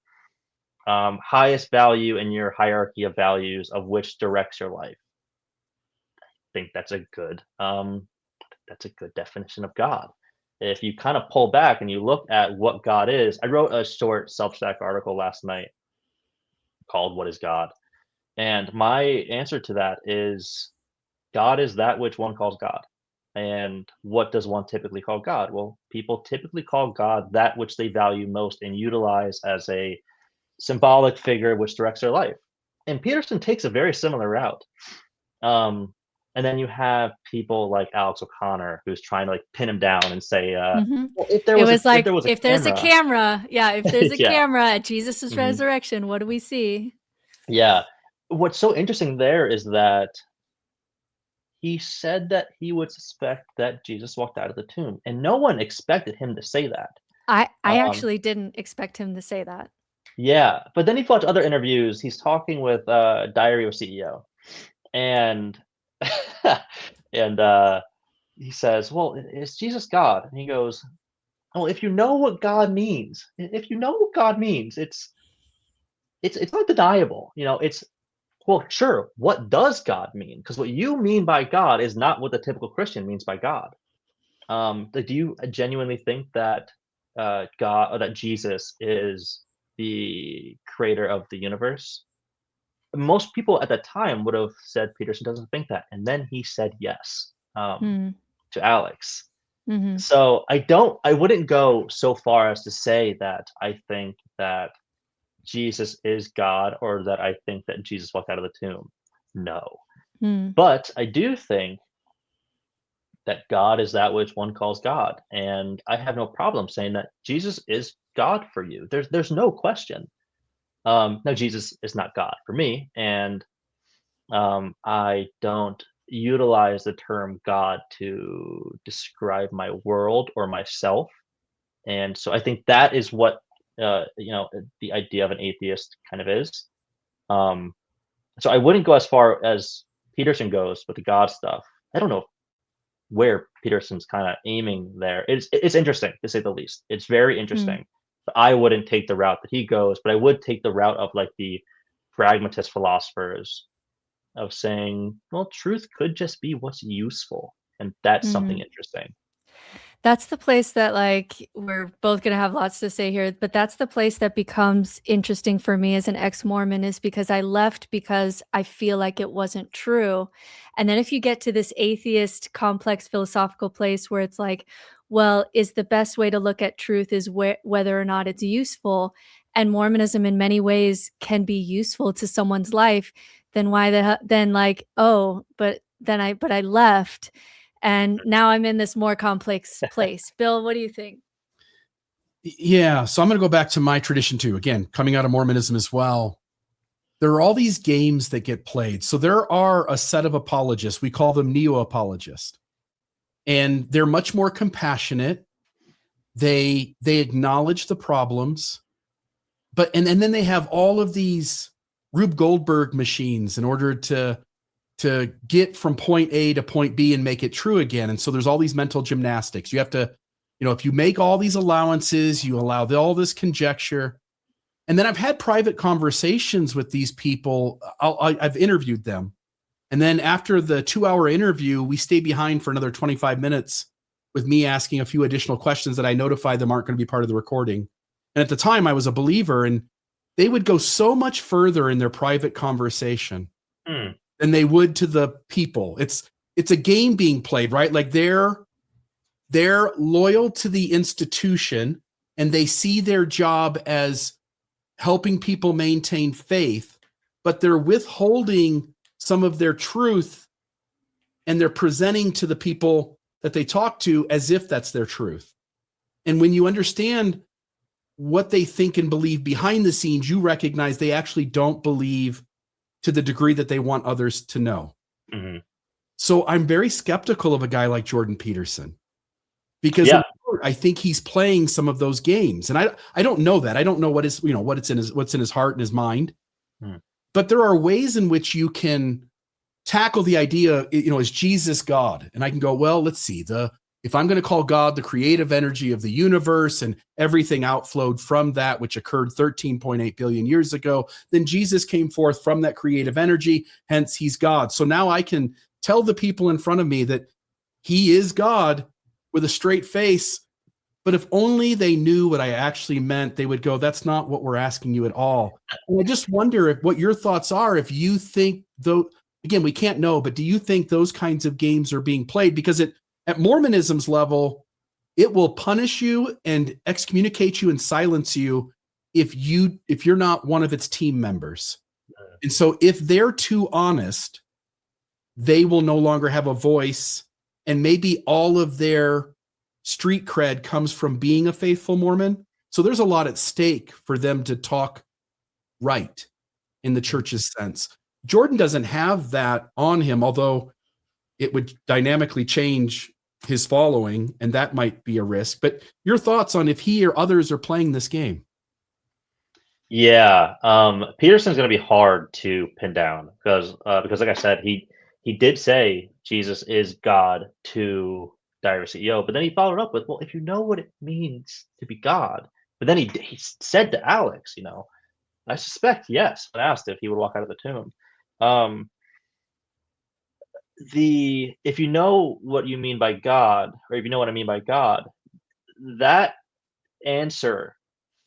Speaker 2: highest value in your hierarchy of values of which directs your life. I think that's a good definition of God. If you kind of pull back and you look at what God is, I wrote a short Substack article last night called "What is God?" And my answer to that is God is that which one calls God. And what does one typically call God? Well, people typically call God that which they value most and utilize as a symbolic figure which directs their life. And Peterson takes a very similar route. And then you have people like Alex O'Connor who's trying to like pin him down and say, well, if there was
Speaker 1: there's a camera, if there's a
Speaker 2: Yeah.
Speaker 1: camera at Jesus's resurrection, what do we see?
Speaker 2: Yeah. What's so interesting there is that he said that he would suspect that Jesus walked out of the tomb, and no one expected him to say that.
Speaker 1: I actually didn't expect him to say that.
Speaker 2: Yeah, but then if you watch other interviews, he's talking with Diary of a CEO, and and he says, "Well, is Jesus God?" And he goes, "Well, if you know what God means, it's undeniable. You know, it's well, sure. What does God mean? Because what you mean by God is not what the typical Christian means by God. Like, do you genuinely think that God or that Jesus is the creator of the universe?" Most people at that time would have said Peterson doesn't think that, and then he said yes to Alex. So I wouldn't go so far as to say that I think that Jesus is God or that I think that Jesus walked out of the tomb. No. But I do think that God is that which one calls God. And I have no problem saying that Jesus is God for you. There's no question. No, Jesus is not God for me. And I don't utilize the term God to describe my world or myself. And so I think that is what the idea of an atheist kind of is. So I wouldn't go as far as Peterson goes with the God stuff. I don't know where Peterson's kind of aiming there. It's interesting to say the least. It's very interesting. But I wouldn't take the route that he goes, but I would take the route of like the pragmatist philosophers of saying, well, truth could just be what's useful, and that's something interesting.
Speaker 1: That's the place that, like, we're both going to have lots to say here, but that's the place that becomes interesting for me as an ex-Mormon, is because I left because I feel like it wasn't true. And then if you get to this atheist, complex philosophical place where it's like, well, is the best way to look at truth is whether or not it's useful, and Mormonism in many ways can be useful to someone's life, then I left. And now I'm in this more complex place. Bill, what do you think?
Speaker 3: Yeah, so I'm going to go back to my tradition too. Again, coming out of Mormonism as well. There are all these games that get played. So there are a set of apologists. We call them neo-apologists. And they're much more compassionate. They acknowledge the problems. And then they have all of these Rube Goldberg machines in order to get from point A to point B and make it true again. And so there's all these mental gymnastics. You have to, if you make all these allowances, you allow all this conjecture. And then I've had private conversations with these people. I've interviewed them. And then after the 2-hour interview, we stay behind for another 25 minutes with me asking a few additional questions that I notify them aren't going to be part of the recording. And at the time I was a believer, and they would go so much further in their private conversation than they would to the people. It's a game being played, right? Like they're loyal to the institution, and they see their job as helping people maintain faith, but they're withholding some of their truth, and they're presenting to the people that they talk to as if that's their truth. And when you understand what they think and believe behind the scenes, you recognize they actually don't believe to the degree that they want others to know.
Speaker 2: Mm-hmm.
Speaker 3: So I'm very skeptical of a guy like Jordan Peterson, because I think he's playing some of those games. And I don't know that. I don't know what is, what's in his heart and his mind. But there are ways in which you can tackle the idea, is Jesus God? And I can go, well, let's see, if I'm going to call God the creative energy of the universe and everything outflowed from that, which occurred 13.8 billion years ago, then Jesus came forth from that creative energy, hence he's God. So now I can tell the people in front of me that he is God with a straight face. But if only they knew what I actually meant, they would go, that's not what we're asking you at all. And I just wonder what your thoughts are, if you think, though, again, we can't know, but do you think those kinds of games are being played? Because at Mormonism's level, it will punish you and excommunicate you and silence you if you're not one of its team members. And so if they're too honest, they will no longer have a voice, and maybe all of their street cred comes from being a faithful Mormon. So there's a lot at stake for them to talk right in the church's sense. Jordan doesn't have that on him, although it would dynamically change his following, and that might be a risk. But your thoughts on if he or others are playing this game?
Speaker 2: Yeah, Peterson's going to be hard to pin down because like I said, he did say Jesus is God to Diary CEO, but then he followed up with, well, if you know what it means to be God, but then he said to Alex, I suspect yes, when asked if he would walk out of the tomb. If you know what you mean by God, or if you know what I mean by God, that answer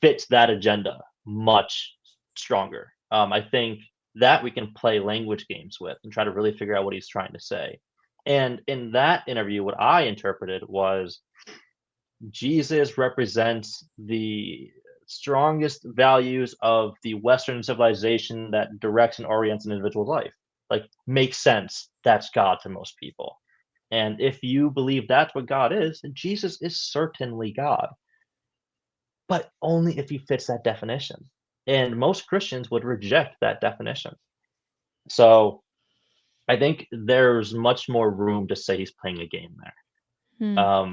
Speaker 2: fits that agenda much stronger. I think that we can play language games with and try to really figure out what he's trying to say. And in that interview, what I interpreted was Jesus represents the strongest values of the Western civilization that directs and orients an individual's life. Like, makes sense. That's God to most people. And if you believe that's what God is, then Jesus is certainly God. But only if he fits that definition. And most Christians would reject that definition. So I think there's much more room to say he's playing a game there.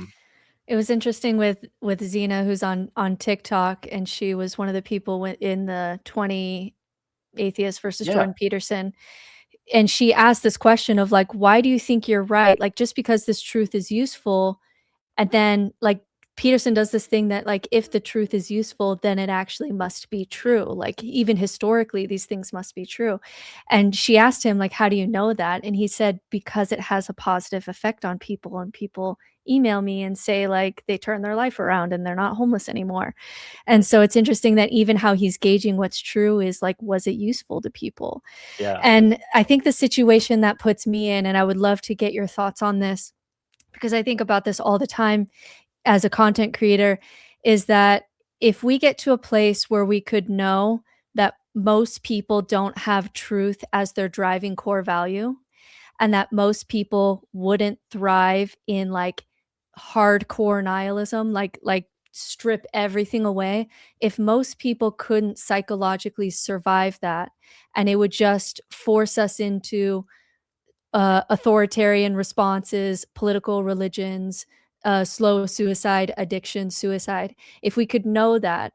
Speaker 1: It was interesting with Zena, who's on TikTok, and she was one of the people in the 20 atheists versus Jordan Peterson. And she asked this question of like, why do you think you're right? Like, just because this truth is useful, and then like Peterson does this thing that like, if the truth is useful, then it actually must be true. Like, even historically, these things must be true. And she asked him, like, how do you know that? And he said, because it has a positive effect on people, and people email me and say like they turn their life around and they're not homeless anymore. And so it's interesting that even how he's gauging what's true is like, was it useful to people?
Speaker 2: Yeah.
Speaker 1: And I think the situation that puts me in, and I would love to get your thoughts on this, because I think about this all the time as a content creator, is that if we get to a place where we could know that most people don't have truth as their driving core value, and that most people wouldn't thrive in like hardcore nihilism, like strip everything away, if most people couldn't psychologically survive that, and it would just force us into authoritarian responses, political religions, slow suicide, addiction, suicide. If we could know that,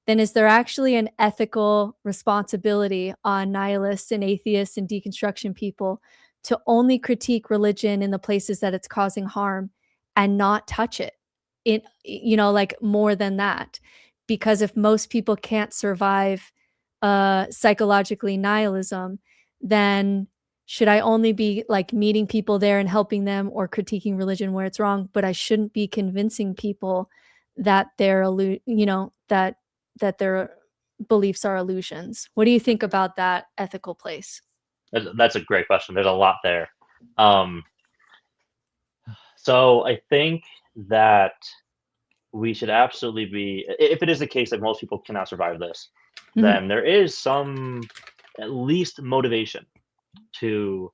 Speaker 1: then is there actually an ethical responsibility on nihilists and atheists and deconstruction people to only critique religion in the places that it's causing harm and not touch it? Like more than that. Because if most people can't survive psychologically nihilism, then should I only be like meeting people there and helping them, or critiquing religion where it's wrong? But I shouldn't be convincing people that that their beliefs are illusions. What do you think about that ethical place?
Speaker 2: That's a great question. There's a lot there. So I think that we should absolutely be, if it is the case that most people cannot survive this, then there is some at least motivation to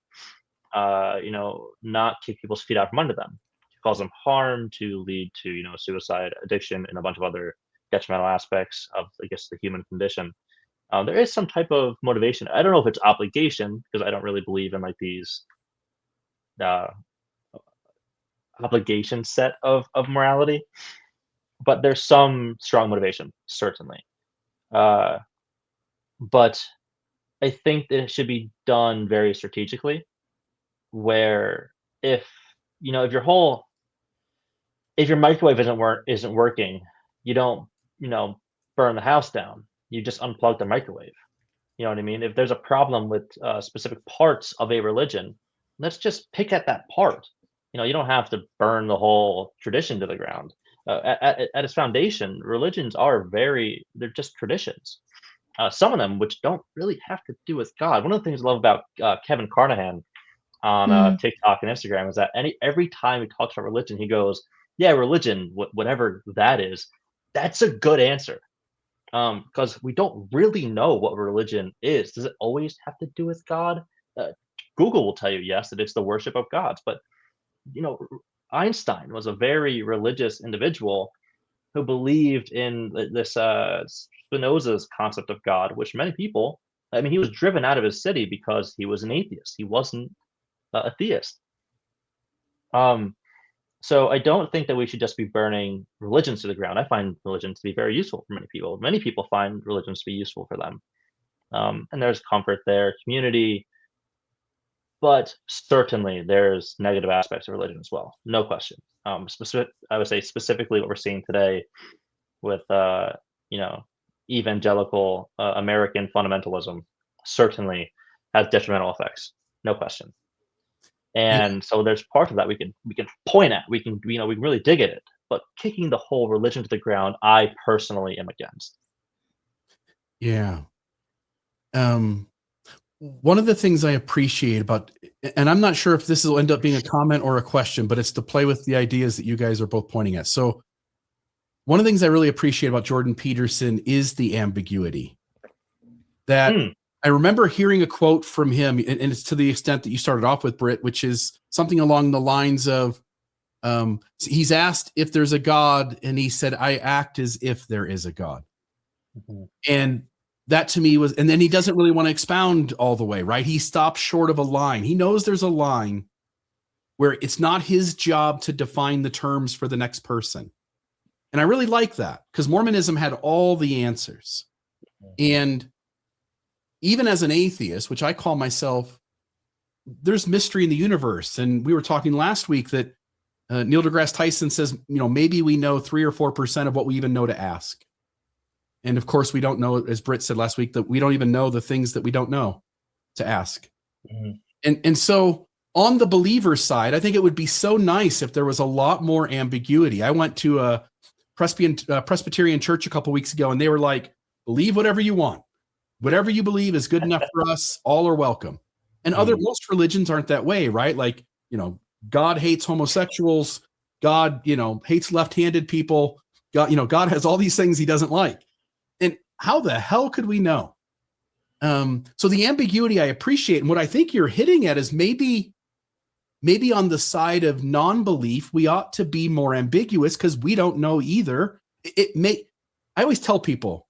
Speaker 2: not kick people's feet out from under them. cause them harm, to lead to, you know, suicide, addiction, and a bunch of other detrimental aspects of, I guess, the human condition. There is some type of motivation. I don't know if it's obligation, because I don't really believe in like these uh, obligation set of morality, but there's some strong motivation, certainly. Uh, but I think that it should be done very strategically, where if, you know, if your microwave isn't working, you don't, you know, burn the house down. You just unplug the microwave. You know what I mean? If there's a problem with specific parts of a religion, let's just pick at that part. You know, you don't have to burn the whole tradition to the ground. At its foundation, religions are they're just traditions. Some of them which don't really have to do with God. One of the things I love about Kevin Carnahan on
Speaker 1: Mm.
Speaker 2: TikTok and Instagram is that every time he talks about religion, he goes, "Yeah, religion, whatever that is, that's a good answer." Because we don't really know what religion is. Does it always have to do with God? Google will tell you yes, that it's the worship of gods. But you know, Einstein was a very religious individual who believed in this Spinoza's concept of God, which many people. I mean, he was driven out of his city because he was an atheist. He wasn't a theist. Um, so I don't think that we should just be burning religions to the ground. I find religion to be very useful for many people. Many people find religions to be useful for them. And there's comfort there, community, but certainly there's negative aspects of religion as well. No question. I would say specifically what we're seeing today with, you know, evangelical American fundamentalism certainly has detrimental effects. No question.
Speaker 3: Yeah.
Speaker 2: And so there's parts of that we can point at. We can, you know, we can really dig at it. But kicking the whole religion to the ground, I personally am against.
Speaker 3: Yeah. One of the things I appreciate about, and I'm not sure if this will end up being a comment or a question, but it's to play with the ideas that you guys are both pointing at. So one of the things I really appreciate about Jordan Peterson is the ambiguity. That I remember hearing a quote from him, and it's to the extent that you started off with, Britt, which is something along the lines of, he's asked if there's a God, and he said, "I act as if there is a God."
Speaker 2: Mhm.
Speaker 3: And that to me was, and then he doesn't really want to expound all the way, right? He stops short of a line. He knows there's a line where it's not his job to define the terms for the next person. And I really like that, because Mormonism had all the answers. And even as an atheist, which I call myself, there's mystery in the universe. And we were talking last week that Neil deGrasse Tyson says, you know, maybe we know 3 or 4% of what we even know to ask. And of course, we don't know, as Britt said last week, that we don't even know the things that we don't know to ask.
Speaker 2: Mm-hmm.
Speaker 3: And so on the believer side, I think it would be so nice if there was a lot more ambiguity. I went to a Presbyterian church a couple weeks ago, and they were like, believe whatever you want. Whatever you believe is good enough for us. All are welcome. And most religions aren't that way, right? Like, you know, God hates homosexuals. God, you know, hates left-handed people. God, you know, God has all these things he doesn't like. And how the hell could we know? So the ambiguity I appreciate, and what I think you're hitting at is maybe on the side of non-belief, we ought to be more ambiguous because we don't know either. I always tell people,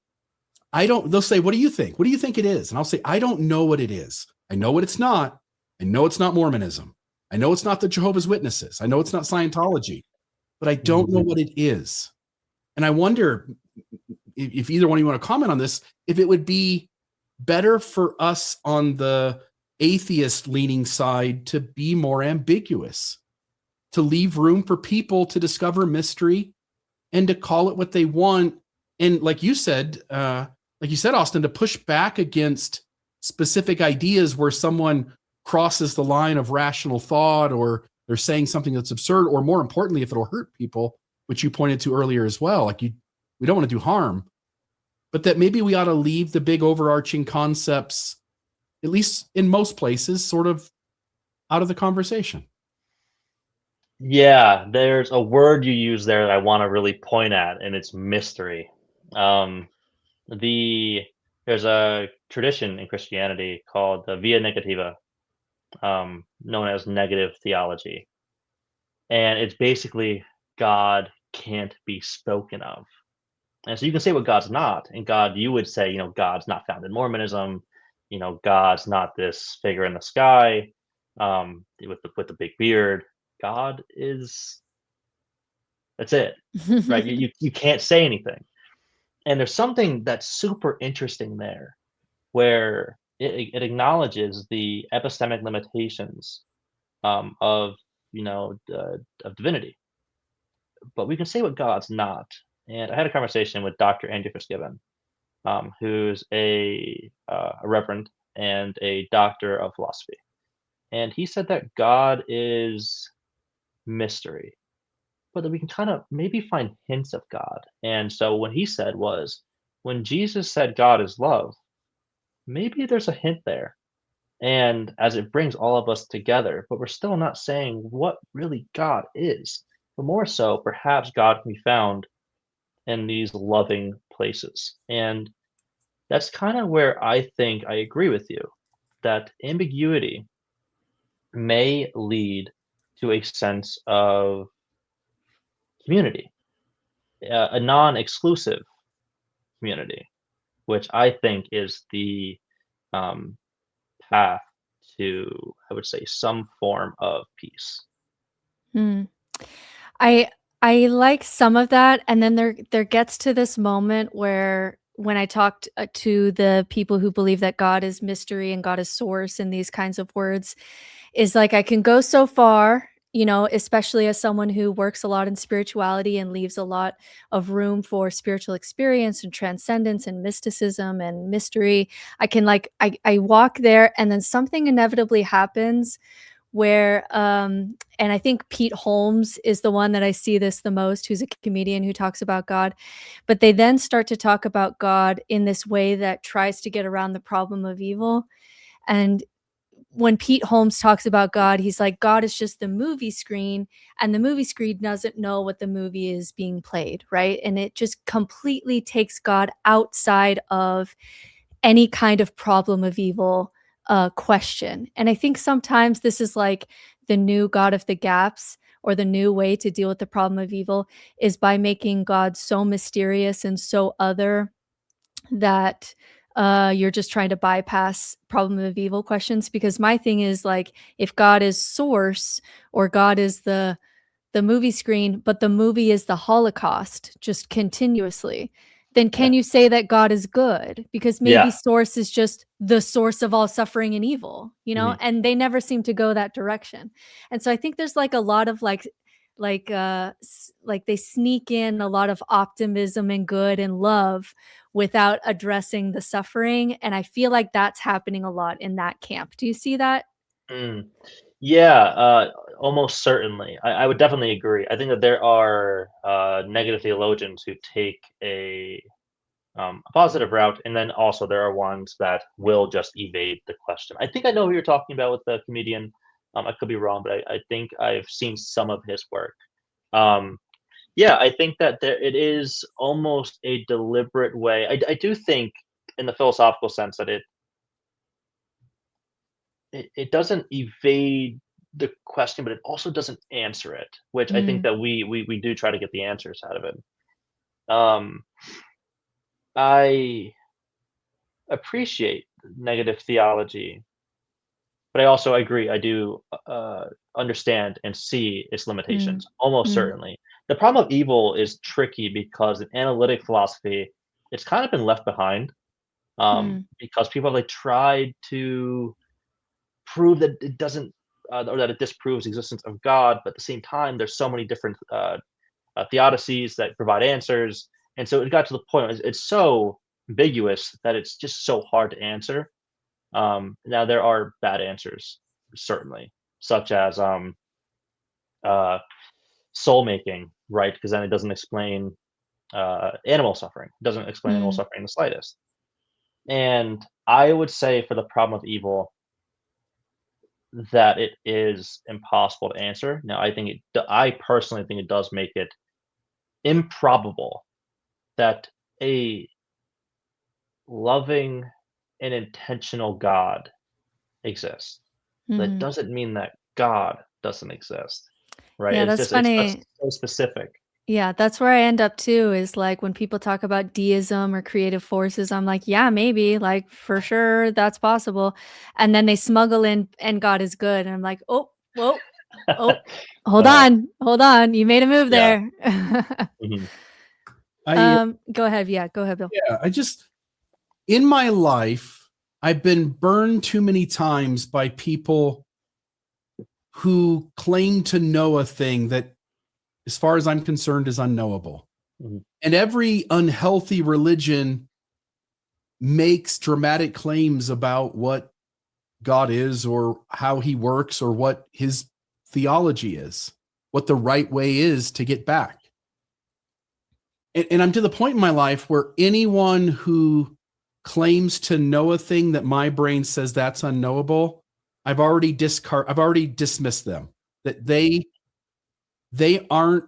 Speaker 3: they'll say, what do you think? What do you think it is? And I'll say, I don't know what it is. I know what it's not. I know it's not Mormonism. I know it's not the Jehovah's Witnesses. I know it's not Scientology, but I don't know what it is. And I wonder if either one of you want to comment on this, if it would be better for us on the atheist leaning side to be more ambiguous, to leave room for people to discover mystery and to call it what they want. And like you said, Austin, to push back against specific ideas where someone crosses the line of rational thought, or they're saying something that's absurd, or more importantly, if it'll hurt people, which you pointed to earlier as well. Like we don't want to do harm, but that maybe we ought to leave the big overarching concepts, at least in most places, sort of out of the conversation.
Speaker 2: Yeah, there's a word you use there that I want to really point at, and it's mystery. There's a tradition in Christianity called the Via Negativa, known as negative theology. and it's basically God can't be spoken of. And so you can say what God's not, and God, you would say, God's not found in Mormonism. God's not this figure in the sky, with the big beard. God is. That's it, right? You can't say anything. And there's something that's super interesting there, where it acknowledges the epistemic limitations of of divinity, but we can say what God's not. And I had a conversation with Dr. Andrew Fitzgibbon, who's a reverend and a doctor of philosophy, and he said that God is mystery, but that we can kind of maybe find hints of God. And so what he said was, when Jesus said God is love, maybe there's a hint there. And as it brings all of us together, but we're still not saying what really God is. But more so, perhaps God can be found in these loving places. And that's kind of where I think I agree with you, that ambiguity may lead to a sense of community, a non exclusive community, which I think is the um, path to, I would say, some form of peace.
Speaker 1: Hmm. I like some of that, and then there gets to this moment where when I talked to the people who believe that God is mystery and God is source and these kinds of words, is like I can go so far, especially as someone who works a lot in spirituality and leaves a lot of room for spiritual experience and transcendence and mysticism and mystery. I can I walk there, and then something inevitably happens where and I think Pete Holmes is the one that I see this the most, who's a comedian who talks about God, but they then start to talk about God in this way that tries to get around the problem of evil. And when Pete Holmes talks about God, he's like, God is just the movie screen, and the movie screen doesn't know what the movie is being played, right? And it just completely takes God outside of any kind of problem of evil question. And I think sometimes this is like the new God of the gaps, or the new way to deal with the problem of evil, is by making God so mysterious and so other that you're just trying to bypass problem of evil questions. Because my thing is, like, if God is source, or God is the movie screen, but the movie is the Holocaust just continuously, then can
Speaker 2: Yeah.
Speaker 1: you say that God is good? Because maybe
Speaker 2: Yeah.
Speaker 1: source is just the source of all suffering and evil,
Speaker 2: Mhm.
Speaker 1: and they never seem to go that direction. And so I think there's like a lot of like they sneak in a lot of optimism and good and love without addressing the suffering. And I feel like that's happening a lot in that camp. Do you see that?
Speaker 2: Mm. Yeah, almost certainly. I would definitely agree. I think that there are negative theologians who take a positive route, and then also there are ones that will just evade the question. I think I know who you're talking about with the comedian. I could be wrong, but I think I've seen some of his work. Um, yeah, I think that it is almost a deliberate way. I do think, in the philosophical sense, that it doesn't evade the question, but it also doesn't answer it, which I think
Speaker 1: Mm,
Speaker 2: that we do try to get the answers out of it. Um, I appreciate negative theology, but I also agree. I do understand and see its
Speaker 1: mm,
Speaker 2: limitations, almost
Speaker 1: mm,
Speaker 2: certainly. The problem of evil is tricky because in analytic philosophy, it's kind of been left behind,
Speaker 1: mm,
Speaker 2: because people have like tried to prove that it doesn't, or that it disproves the existence of God, but at the same time, there's so many different theodicies that provide answers, and so it got to the point. It's so ambiguous that it's just so hard to answer. Now there are bad answers, certainly, such as uh, soul making, right? Because then it doesn't explain animal suffering. It doesn't explain animal
Speaker 1: mm,
Speaker 2: suffering in the slightest. And I would say for the problem of evil, that it is impossible to answer. Now, I personally think it does make it improbable that a loving and intentional God exists. That
Speaker 1: mm.
Speaker 2: doesn't mean that God doesn't exist, right?
Speaker 1: Yeah,
Speaker 2: It's
Speaker 1: that's
Speaker 2: just it's
Speaker 1: funny.
Speaker 2: so specific.
Speaker 1: Yeah, that's where I end up too, is like when people talk about deism or creative forces, I'm like, yeah, maybe, like for sure that's possible. And then they smuggle in and God is good. And I'm like, oh, whoa, oh,
Speaker 2: Uh,
Speaker 1: hold on. You made a move
Speaker 2: yeah.
Speaker 1: there.
Speaker 2: Mhm.
Speaker 1: Go ahead. Yeah, go ahead, Bill.
Speaker 3: I just, in my life, I've been burned too many times by people who claim to know a thing that, as far as I'm concerned, is unknowable.
Speaker 2: Mhm.
Speaker 3: And every unhealthy religion makes dramatic claims about what God is or how he works or what his theology is, what the right way is to get back. And I'm to the point in my life where anyone who claims to know a thing that my brain says that's unknowable, I've already dismissed them. That they aren't.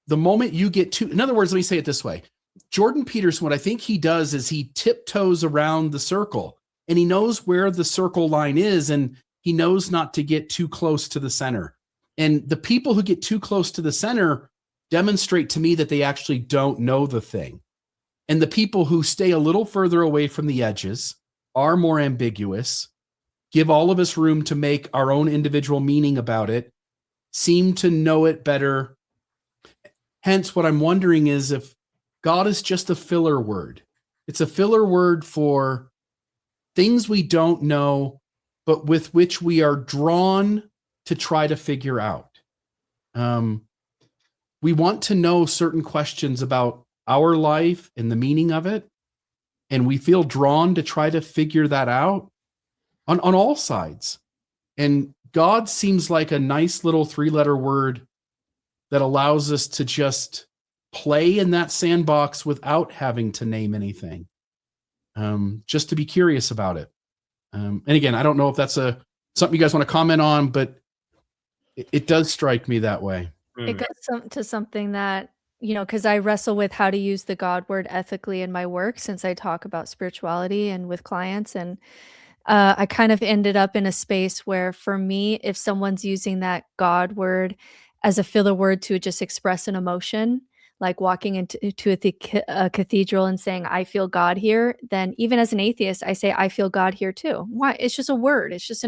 Speaker 3: The moment you get to, in other words, let me say it this way. Jordan Peterson, what I think he does is he tiptoes around the circle and he knows where the circle line is and he knows not to get too close to the center. And the people who get too close to the center demonstrate to me that they actually don't know the thing. And the people who stay a little further away from the edges are more ambiguous, give all of us room to make our own individual meaning about it, seem to know it better. Hence, what I'm wondering is if God is just a filler word. It's a filler word for things we don't know, but with which we are drawn to try to figure out. We want to know certain questions about our life and the meaning of it, and we feel drawn to try to figure that out on all sides. And God seems like a nice little 3-letter word that allows us to just play in that sandbox without having to name anything, just to be curious about it. And again, I don't know if that's something you guys want to comment on, but it does strike me that way.
Speaker 1: It goes to something that, because I wrestle with how to use the God word ethically in my work since I talk about spirituality and with clients. And I kind of ended up in a space where for me, if someone's using that God word as a filler word to just express an emotion, like walking into a cathedral and saying, I feel God here, then even as an atheist, I say, I feel God here too. Why? It's just a word. It's just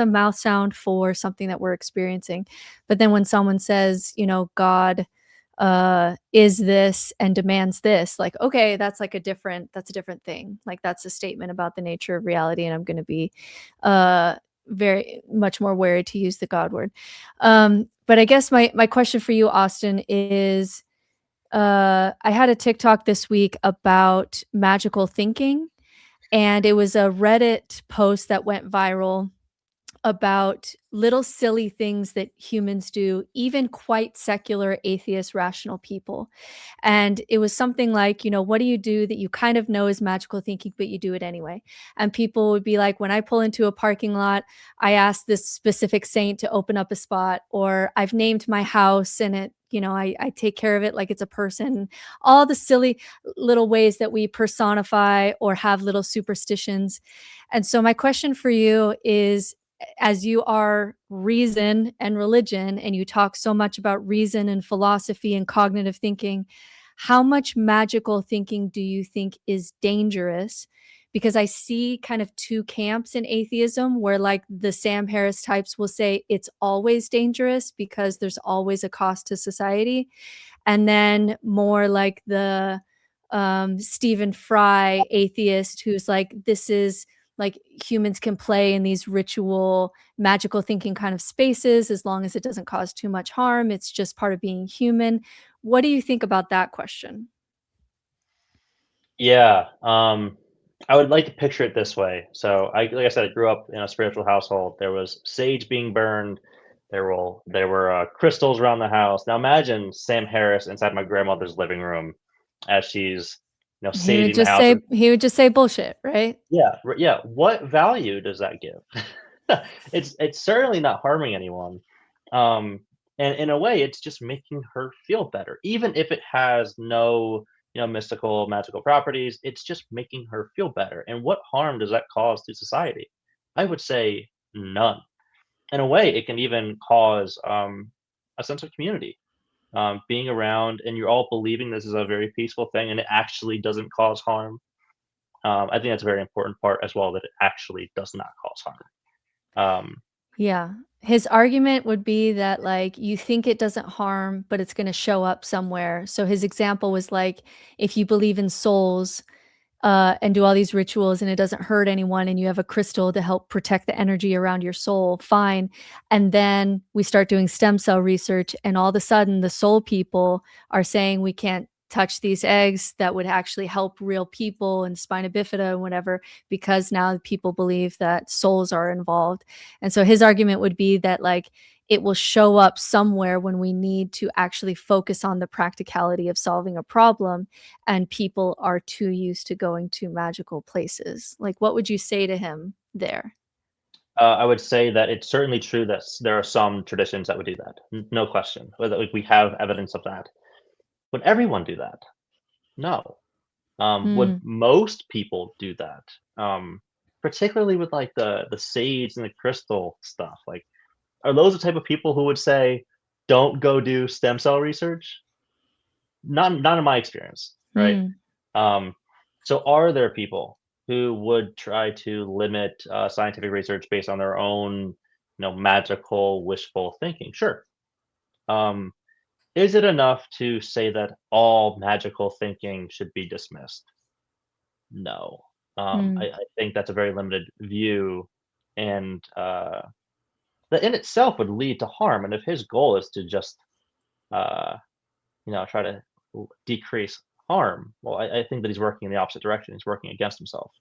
Speaker 1: a mouth sound for something that we're experiencing. But then when someone says, God is this and demands this, like, okay, that's a different thing. Like that's a statement about the nature of reality. And I'm going to be very much more wary to use the God word. But I guess my question for you, Austin, is I had a TikTok this week about magical thinking, and it was a Reddit post that went viral about little silly things that humans do, even quite secular, atheist, rational people. And it was something like, what do you do that you kind of know is magical thinking, but you do it anyway? And people would be like, when I pull into a parking lot, I ask this specific saint to open up a spot, or I've named my house and it, I take care of it like it's a person. All the silly little ways that we personify or have little superstitions. And so my question for you is, as you are reason and religion, and you talk so much about reason and philosophy and cognitive thinking, how much magical thinking do you think is dangerous? Because I see kind of two camps in atheism where like the Sam Harris types will say it's always dangerous because there's always a cost to society. And then more like the Stephen Fry atheist who's like, this is like humans can play in these ritual, magical thinking kind of spaces as long as it doesn't cause too much harm. It's just part of being human. What do you think about that question?
Speaker 2: Yeah, I would like to picture it this way. So, like I said, I grew up in a spiritual household. There was sage being burned. There were crystals around the house. Now imagine Sam Harris inside my grandmother's living room as she's, saging the house.
Speaker 1: He would just say bullshit, right?
Speaker 2: Yeah, yeah. What value does that give? It's certainly not harming anyone. Um, and in a way, it's just making her feel better, even if it has no, mystical, magical properties. It's just making her feel better. And what harm does that cause to society? I would say none. In a way, it can even cause a sense of community. Being around and you're all believing this is a very peaceful thing and it actually doesn't cause harm. I think that's a very important part as well, that it actually does not cause harm.
Speaker 1: Yeah. His argument would be that, like, you think it doesn't harm, but it's gonna show up somewhere. So his example was like, if you believe in souls, and do all these rituals and it doesn't hurt anyone and you have a crystal to help protect the energy around your soul, fine. And then we start doing stem cell research and all of a sudden the soul people are saying we can't touch these eggs that would actually help real people and spina bifida and whatever, because now people believe that souls are involved. And so his argument would be that, like, it will show up somewhere when we need to actually focus on the practicality of solving a problem, and people are too used to going to magical places. Like, what would you say to him there?
Speaker 2: I would say that it's certainly true that there are some traditions that would do that. No question. Like, we have evidence of that. Would everyone do that? No. Would
Speaker 1: Mm,
Speaker 2: most people do that? Particularly with like the sage and the crystal stuff. Like, are those the type of people who would say, "Don't go do stem cell research"? Not in my experience, right?
Speaker 1: mm,
Speaker 2: Um, so are there people who would try to limit scientific research based on their own, magical, wishful thinking? Sure. Um, is it enough to say that all magical thinking should be dismissed? No.
Speaker 1: mm.
Speaker 2: I think that's a very limited view, and that in itself would lead to harm. And if his goal is to just, uh, try to decrease harm, well, I think that he's working in the opposite direction. He's working against himself.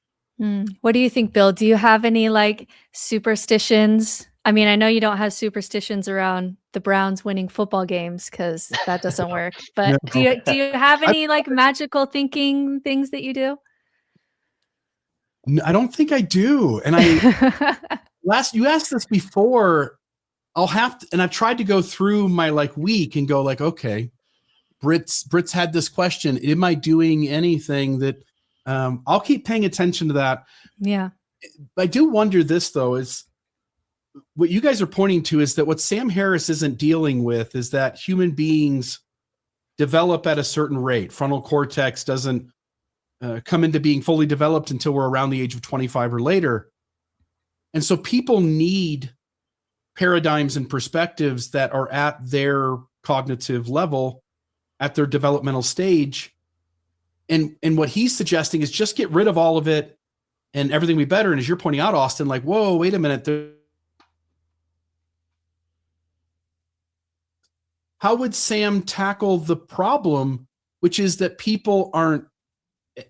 Speaker 1: What do you think, Bill? Do you have any, like, superstitions? I mean, I know you don't have superstitions around the Browns winning football games because that doesn't work, but
Speaker 3: No,
Speaker 1: do you have
Speaker 3: I,
Speaker 1: any, like, magical thinking things that you do?
Speaker 3: I don't think I do. And you asked this before. I'll have to, and I've tried to go through my like week and go like, okay, Britt's had this question. Am I doing anything that I'll keep paying attention to that.
Speaker 1: Yeah.
Speaker 3: I do wonder this though, is what you guys are pointing to is that what Sam Harris isn't dealing with is that human beings develop at a certain rate. Frontal cortex doesn't come into being fully developed until we're around the age of 25 or later. And so people need paradigms and perspectives that are at their cognitive level, at their developmental stage. And what he's suggesting is just get rid of all of it and everything will be better. And as you're pointing out, Austin, like, whoa, wait a minute. How would Sam tackle the problem, which is that people aren't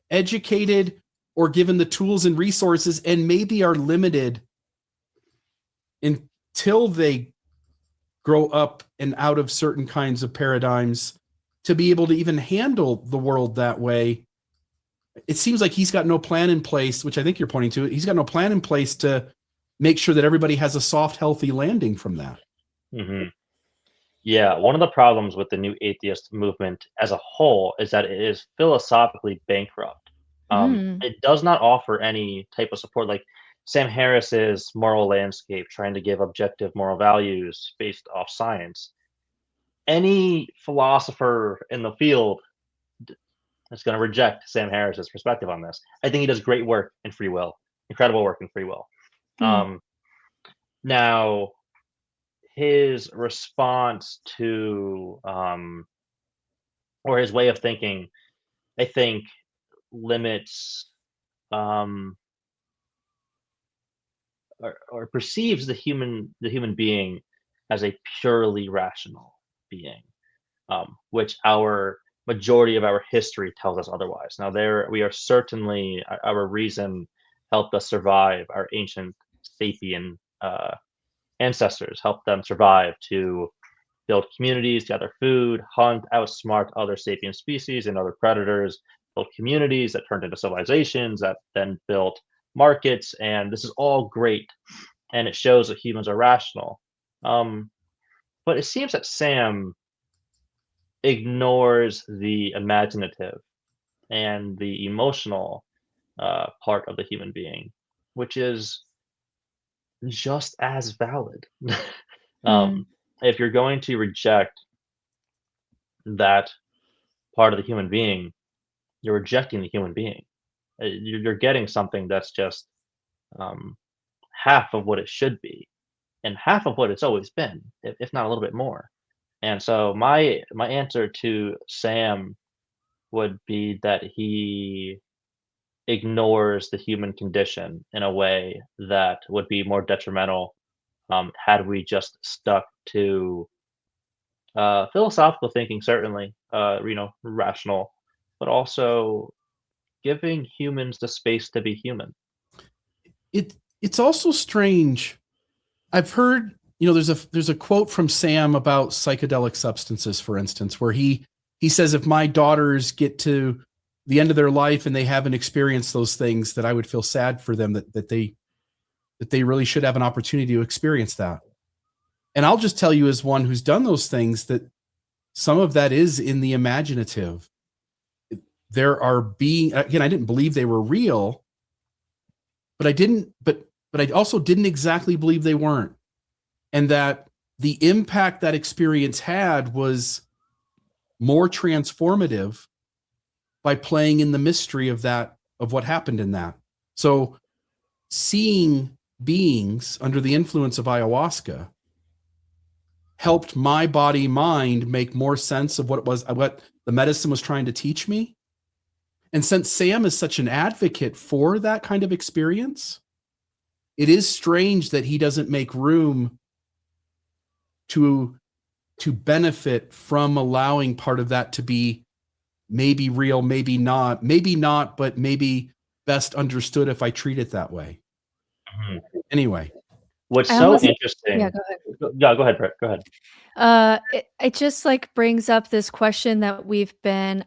Speaker 3: educated or given the tools and resources and maybe are limited until they grow up and out of certain kinds of paradigms to be able to even handle the world that way? It seems like he's got no plan in place, which I think you're pointing to. He's got no plan in place to make sure that everybody has a soft, healthy landing from that.
Speaker 2: Hmm. Yeah, one of the problems with the new atheist movement as a whole is that it is philosophically bankrupt.
Speaker 1: Mm,
Speaker 2: It does not offer any type of support. Like Sam Harris's moral landscape, trying to give objective moral values based off science. Any philosopher in the field is going to reject Sam Harris's perspective on this. I think he does great work in free will, incredible work in free will.
Speaker 1: mm,
Speaker 2: Um, Now, his response to or his way of thinking, I think, limits um, or perceives the human being as a purely rational being, which our majority of our history tells us otherwise. Now, there we are certainly our reason helped us survive. Our ancient sapien ancestors helped them survive to build communities, gather food, hunt, outsmart other sapient species and other predators, build communities that turned into civilizations that then built markets, and this is all great, and it shows that humans are rational. Um, but it seems that Sam ignores the imaginative and the emotional part of the human being, which is just as valid.
Speaker 1: mm.
Speaker 2: um, if you're going to reject that part of the human being, you're rejecting the human being. You're getting something that's just um, half of what it should be, and half of what it's always been, if not a little bit more. And so my answer to Sam would be that he ignores the human condition in a way that would be more detrimental had we just stuck to philosophical thinking, certainly, rational, but also giving humans the space to be human.
Speaker 3: It's also strange. I've heard, there's a quote from Sam about psychedelic substances, for instance, where he says, if my daughters get to the end of their life and they haven't experienced those things, that I would feel sad for them, that they really should have an opportunity to experience that. And I'll just tell you, as one who's done those things, that some of that is in the imaginative. There are again, I didn't believe they were real, but I also didn't exactly believe they weren't. And that the impact that experience had was more transformative by playing in the mystery of what happened in that. So seeing beings under the influence of ayahuasca helped my body mind make more sense of what the medicine was trying to teach me. And since Sam is such an advocate for that kind of experience, it is strange that he doesn't make room to benefit from allowing part of that to be maybe real, maybe not, but maybe best understood if I treat it that way.
Speaker 2: Mhm.
Speaker 3: Anyway.
Speaker 2: What's
Speaker 1: I
Speaker 2: so
Speaker 1: almost-
Speaker 2: interesting.
Speaker 1: Yeah, go ahead.
Speaker 2: Yeah, go ahead, Britt. Go ahead.
Speaker 1: It just brings up this question that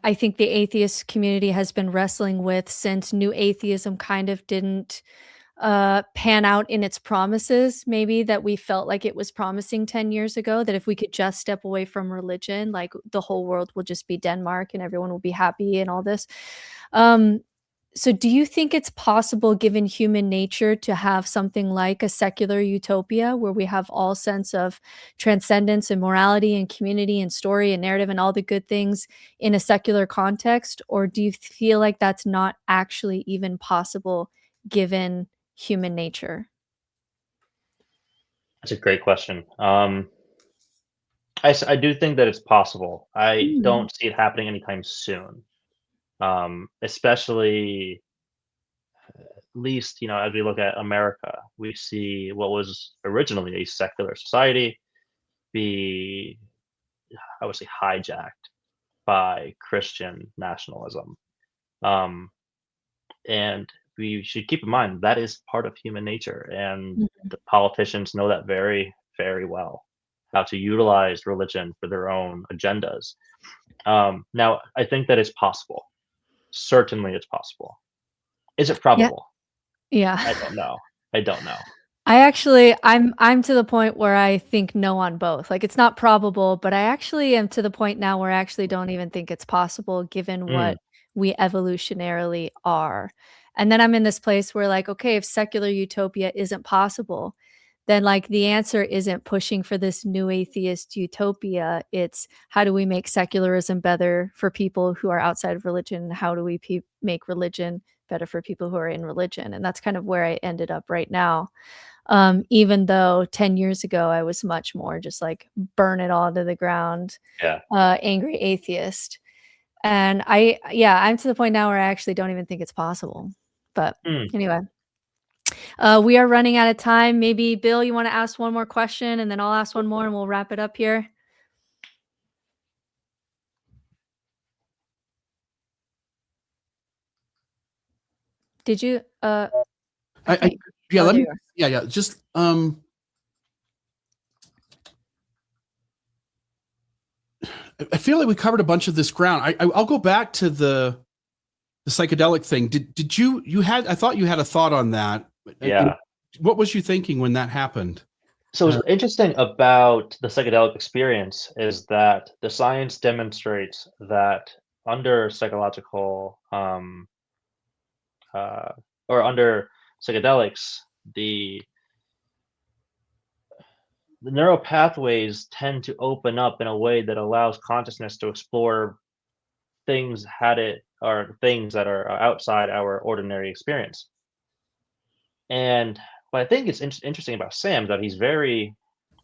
Speaker 1: I think the atheist community has been wrestling with since new atheism kind of didn't pan out in its promises, maybe that we felt like it was promising 10 years ago, that if we could just step away from religion, like the whole world will just be Denmark and everyone will be happy and all this. So do you think it's possible, given human nature, to have something like a secular utopia where we have all sense of transcendence and morality and community and story and narrative and all the good things in a secular context? Or do you feel like that's not actually even possible given human nature?
Speaker 2: That's a great question. I do think that it's possible. I don't see it happening anytime soon. Especially, at least, as we look at America, we see what was originally a secular society be, I would say, hijacked by Christian nationalism. And we should keep in mind that is part of human nature, and
Speaker 1: Mhm.
Speaker 2: the politicians know that very, very well, how to utilize religion for their own agendas. Now, I think that it's possible. Certainly, it's possible. Is it
Speaker 1: Yeah.
Speaker 2: probable?
Speaker 1: Yeah.
Speaker 2: I don't know. I don't know.
Speaker 1: I'm to the point where I think no on both. Like, it's not probable, but I actually am to the point now where I actually don't even think it's possible given
Speaker 2: Mm,
Speaker 1: what we evolutionarily are. And then I'm in this place where, like, okay, if secular utopia isn't possible, then the answer isn't pushing for this new atheist utopia. It's how do we make secularism better for people who are outside of religion? How do we make religion better for people who are in religion? And that's kind of where I ended up right now. Even though 10 years ago, I was much more just burn it all to the ground,
Speaker 2: yeah.
Speaker 1: angry atheist. And I'm to the point now where I actually don't even think it's possible. But
Speaker 2: Mm.
Speaker 1: anyway, we are running out of time. Maybe Bill, you want to ask one more question and then I'll ask one more and we'll wrap it up here. Did you, okay.
Speaker 3: Just I feel like we covered a bunch of this ground. I'll go back to the psychedelic thing. Did you I thought you had a thought on that.
Speaker 2: Yeah.
Speaker 3: What was you thinking when that happened?
Speaker 2: So what's interesting about the psychedelic experience is that the science demonstrates that under psychological or under psychedelics, the the neural pathways tend to open up in a way that allows consciousness to explore things things that are outside our ordinary experience. And what I think is interesting about Sam is that he's very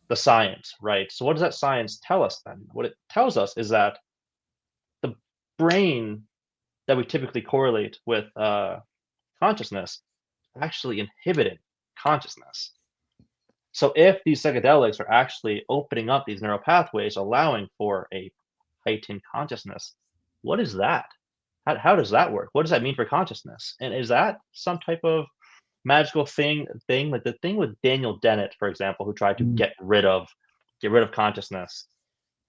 Speaker 2: the science, right? So what does that science tell us then? What it tells us is that the brain that we typically correlate with consciousness actually inhibited consciousness. So if these psychedelics are actually opening up these neural pathways, allowing for a heightened consciousness, what is that? How does that work? What does that mean for consciousness? And is that some type of magical thing like the thing with Daniel Dennett, for example, who tried to get rid of consciousness?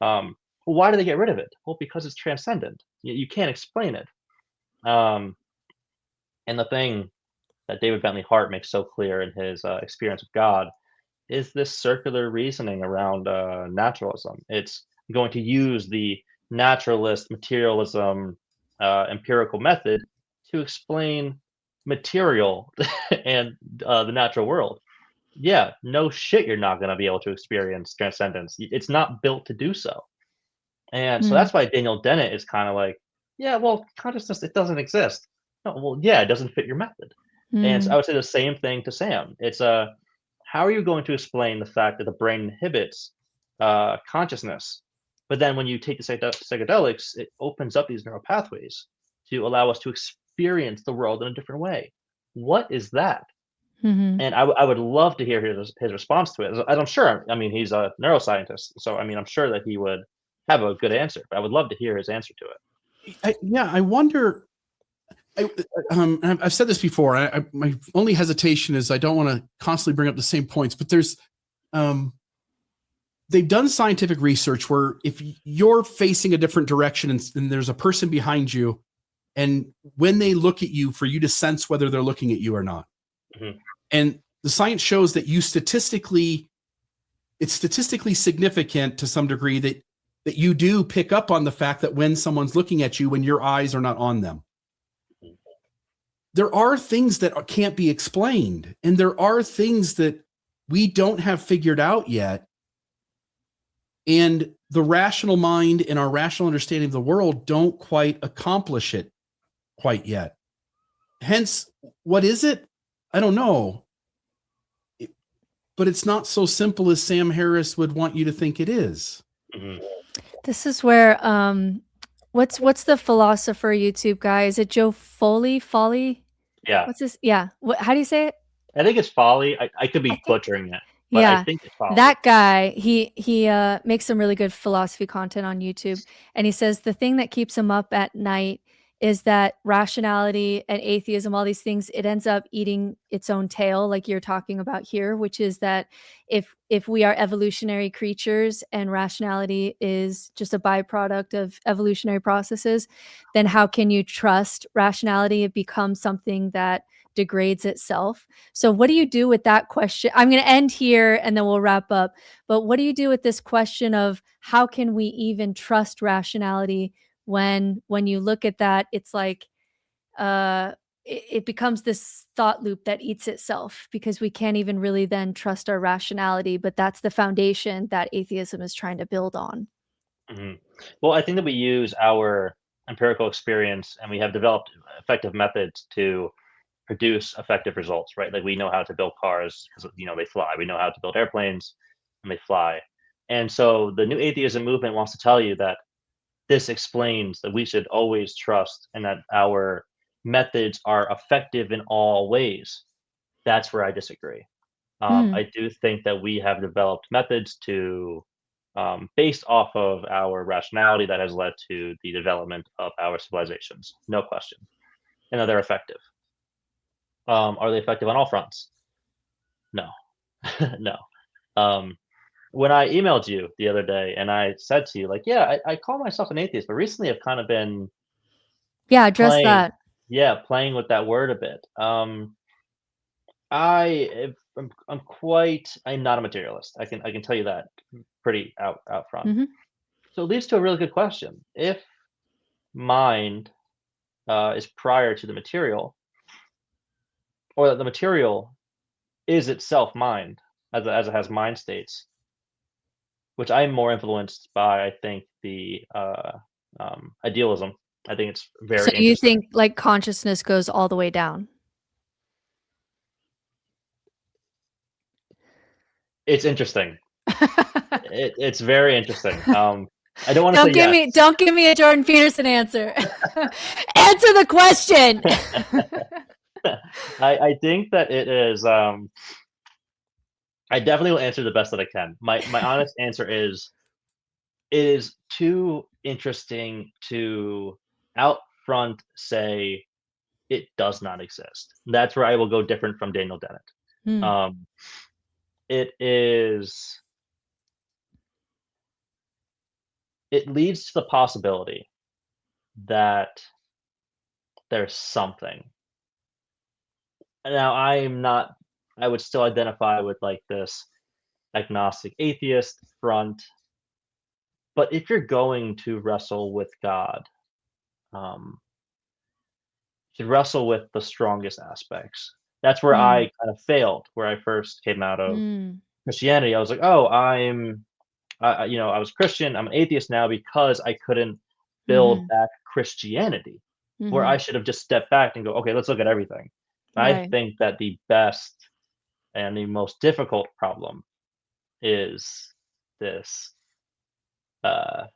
Speaker 2: Well, why do they get rid of it? Well, because it's transcendent. You can't explain it. And the thing that David Bentley Hart makes so clear in his experience of God is this circular reasoning around naturalism. It's going to use the naturalist materialism empirical method to explain material and the natural world. Yeah, no shit, you're not going to be able to experience transcendence. It's not built to do so. And so that's why Daniel Dennett is kind of like, yeah, well, consciousness, it doesn't exist. No, well, yeah, it doesn't fit your method. And so I would say the same thing to Sam. It's how are you going to explain the fact that the brain inhibits consciousness, but then when you take the psychedelics, it opens up these neural pathways to allow us to experience the world in a different way? What is that? And I would love to hear his response to it. And I'm sure, I mean, he's a neuroscientist, so I mean, I'm sure that he would have a good answer. But I would love to hear his answer to it.
Speaker 3: I wonder. I've said this before. My only hesitation is I don't want to constantly bring up the same points, but there's they've done scientific research where if you're facing a different direction and there's a person behind you, and when they look at you, for you to sense whether they're looking at you or not. And the science shows that it's statistically significant to some degree that you do pick up on the fact that when someone's looking at you, when your eyes are not on them. There are things that can't be explained, and there are things that we don't have figured out yet. And the rational mind and our rational understanding of the world don't quite accomplish it quite yet. Hence, what is it? I don't know. But it's not so simple as Sam Harris would want you to think it is.
Speaker 1: This is where what's the philosopher YouTube guy? Is it Joe Foley?
Speaker 2: Yeah.
Speaker 1: What's this? Yeah. How do you say it?
Speaker 2: I think it's Foley. I could be butchering it, but
Speaker 1: yeah,
Speaker 2: I think it's Foley.
Speaker 1: That guy, he makes some really good philosophy content on YouTube, and he says the thing that keeps him up at night is that rationality and atheism, all these things, it ends up eating its own tail, like you're talking about here, which is that if we are evolutionary creatures and rationality is just a byproduct of evolutionary processes, then how can you trust rationality? It becomes something that degrades itself. So what do you do with that question? I'm going to end here and then we'll wrap up. But what do you do with this question of how can we even trust rationality when you look at that, it's like it becomes this thought loop that eats itself because we can't even really then trust our rationality, but that's the foundation that atheism is trying to build on.
Speaker 2: Well, I think that we use our empirical experience and we have developed effective methods to produce effective results, right? Like we know how to build cars because they fly. We know how to build airplanes and they fly. And so the new atheism movement wants to tell you that this explains that we should always trust and that our methods are effective in all ways. That's where I disagree. I do think that we have developed methods to based off of our rationality that has led to the development of our civilizations, no question, and that they're effective. Are they effective on all fronts? No. No. When I emailed you the other day and I said to you, like, yeah, I call myself an atheist, but recently I've kind of been
Speaker 1: address that.
Speaker 2: Yeah, playing with that word a bit. I'm not a materialist. I can tell you that pretty out front. So it leads to a really good question. If mind is prior to the material, or that the material is itself mind, as it has mind states, which I'm more influenced by, I think, the idealism. I think it's very
Speaker 1: So you
Speaker 2: interesting.
Speaker 1: think like consciousness goes all the way down?
Speaker 2: It's interesting. It's very interesting. I don't want to say yes.
Speaker 1: Don't give me a Jordan Peterson answer. Answer the question.
Speaker 2: I think that it is. I definitely will answer the best that I can. My honest answer is, it is too interesting to out front say it does not exist. That's where I will go different from Daniel Dennett.
Speaker 1: Hmm.
Speaker 2: It is. It leads to the possibility that there's something. Now, I would still identify with like this agnostic atheist front, but if you're going to wrestle with God, um, you should wrestle with the strongest aspects. That's where I
Speaker 1: Hmm.
Speaker 2: kind of failed, where I first came out of
Speaker 1: Hmm.
Speaker 2: Christianity. I was like, oh, I was Christian. I'm an atheist now because I couldn't build
Speaker 1: Mhm.
Speaker 2: back Christianity, where I
Speaker 1: Mhm.
Speaker 2: should have just stepped back and go, okay, let's look at everything. I
Speaker 1: Right.
Speaker 2: think that the best and the most difficult problem is this uh,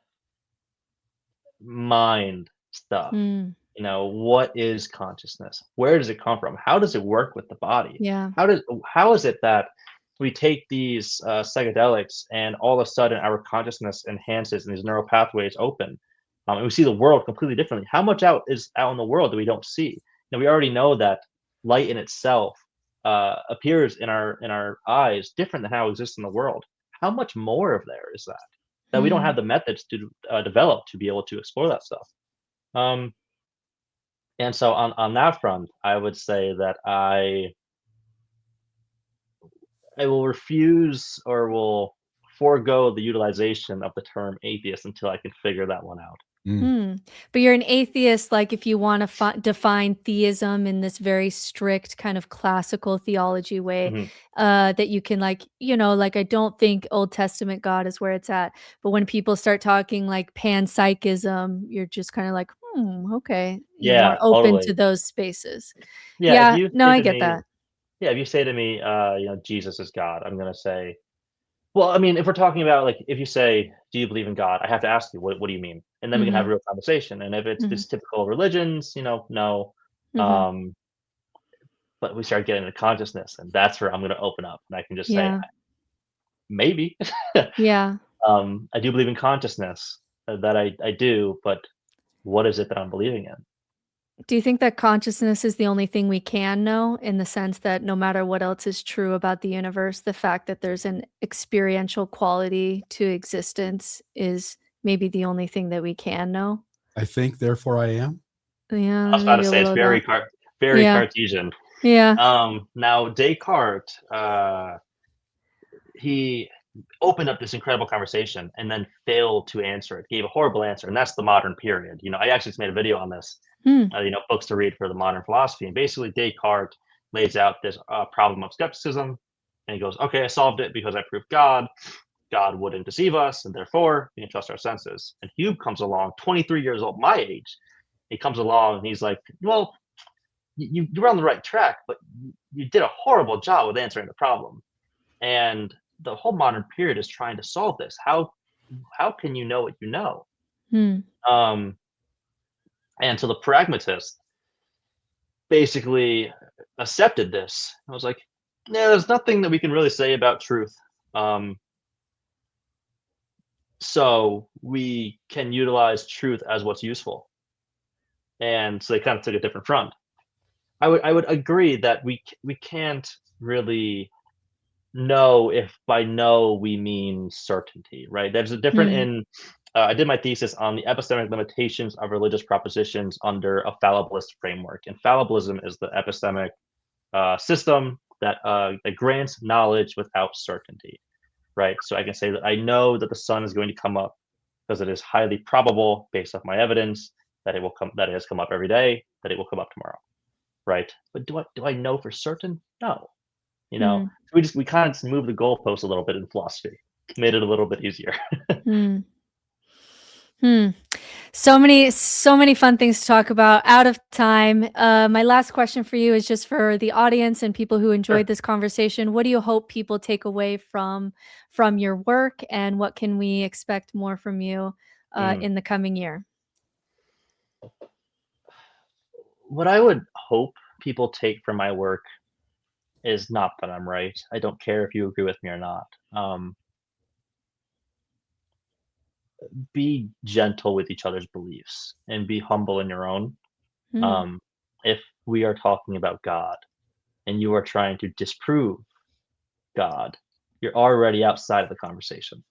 Speaker 2: mind stuff.
Speaker 1: Mm.
Speaker 2: What is consciousness? Where does it come from? How does it work with the body?
Speaker 1: Yeah.
Speaker 2: How is it that we take these psychedelics and all of a sudden our consciousness enhances and these neural pathways open, and we see the world completely differently? How much out in the world that we don't see? We already know that light in itself appears in our eyes different than how it exists in the world. How much more of there is that we don't have
Speaker 1: Mm.
Speaker 2: the methods to develop to be able to explore that stuff? Um, and so on that front, I would say that I will refuse or will forego the utilization of the term atheist until I can figure that one out.
Speaker 3: Mm.
Speaker 1: Hmm. But you're an atheist, like, if you wanna define theism in this very strict kind of classical theology way,
Speaker 2: Mhm.
Speaker 1: that you can, like, like, I don't think Old Testament God is where it's at, but when people start talking, like, panpsychism, you're just kinda like, "Hmm, okay." You're more
Speaker 2: Yeah,
Speaker 1: open to
Speaker 2: totally.
Speaker 1: those spaces.
Speaker 2: Yeah, if
Speaker 1: Yeah,
Speaker 2: you
Speaker 1: no,
Speaker 2: say
Speaker 1: I
Speaker 2: to
Speaker 1: get
Speaker 2: me
Speaker 1: that.
Speaker 2: yeah, if you say to me, Jesus is God, I'm gonna say, well, I mean, if we're talking about, like, if you say, "Do you believe in God?" I have to ask you, "What do you mean?" And then we can have a
Speaker 1: Mhm,
Speaker 2: real conversation, and if it's
Speaker 1: mhm,
Speaker 2: this typical religions, no.
Speaker 1: mhm.
Speaker 2: Um, but we start getting into consciousness, and that's where I'm gonna open up, and I can just say,
Speaker 1: Yeah,
Speaker 2: "Maybe."
Speaker 1: yeah.
Speaker 2: I do believe in consciousness, that I do, but what is it that I'm believing in?
Speaker 1: Do you think that consciousness is the only thing we can know, in the sense that no matter what else is true about the universe, the fact that there's an experiential quality to existence is maybe the only thing that we can know?
Speaker 3: I think, therefore I am.
Speaker 2: I
Speaker 1: Yeah,
Speaker 2: was about to
Speaker 1: maybe a
Speaker 2: say it's
Speaker 1: little of that.
Speaker 2: very
Speaker 1: Yeah,
Speaker 2: Cartesian.
Speaker 1: yeah.
Speaker 2: Now Descartes, he opened up this incredible conversation and then failed to answer it, gave a horrible answer, and that's the modern period. I actually just made a video on this,
Speaker 1: Hmm,
Speaker 2: books to read for the modern philosophy, and basically Descartes lays out this problem of skepticism, and he goes, "Okay, I solved it because I proved God. God wouldn't deceive us, and therefore we can trust our senses." And Hume comes along, 23 years old, my age. He comes along and he's like, "Well, you're on the right track, but you did a horrible job with answering the problem." And the whole modern period is trying to solve this. How can you know what you know?
Speaker 1: hmm,
Speaker 2: Um, and so the pragmatist basically accepted this. I was like, yeah, there's nothing that we can really say about truth. Um, so we can utilize truth as what's useful. And so they kind of took a different front. I would agree that we can't really know if by no we mean certainty, right? There's a different
Speaker 1: hmm,
Speaker 2: in I did my thesis on the epistemic limitations of religious propositions under a fallibilist framework. And fallibilism is the epistemic system that grants knowledge without certainty, right? So I can say that I know that the sun is going to come up because it is highly probable, based off my evidence, that it has come up every day, that it will come up tomorrow, right? But do I know for certain? No.
Speaker 1: hmm.
Speaker 2: We kind of just move the goalpost a little bit in philosophy. made it a little bit easier.
Speaker 1: Hmm. So many fun things to talk about. Out of time. My last question for you is just for the audience and people who enjoyed
Speaker 2: Sure.
Speaker 1: this conversation. What do you hope people take away from your work, and what can we expect more from you
Speaker 2: Mm.
Speaker 1: in the coming year?
Speaker 2: What I would hope people take from my work is not that I'm right. I don't care if you agree with me or not. Be gentle with each other's beliefs and be humble in your own.
Speaker 1: Hmm.
Speaker 2: If we are talking about God and you are trying to disprove God, you're already outside of the conversation.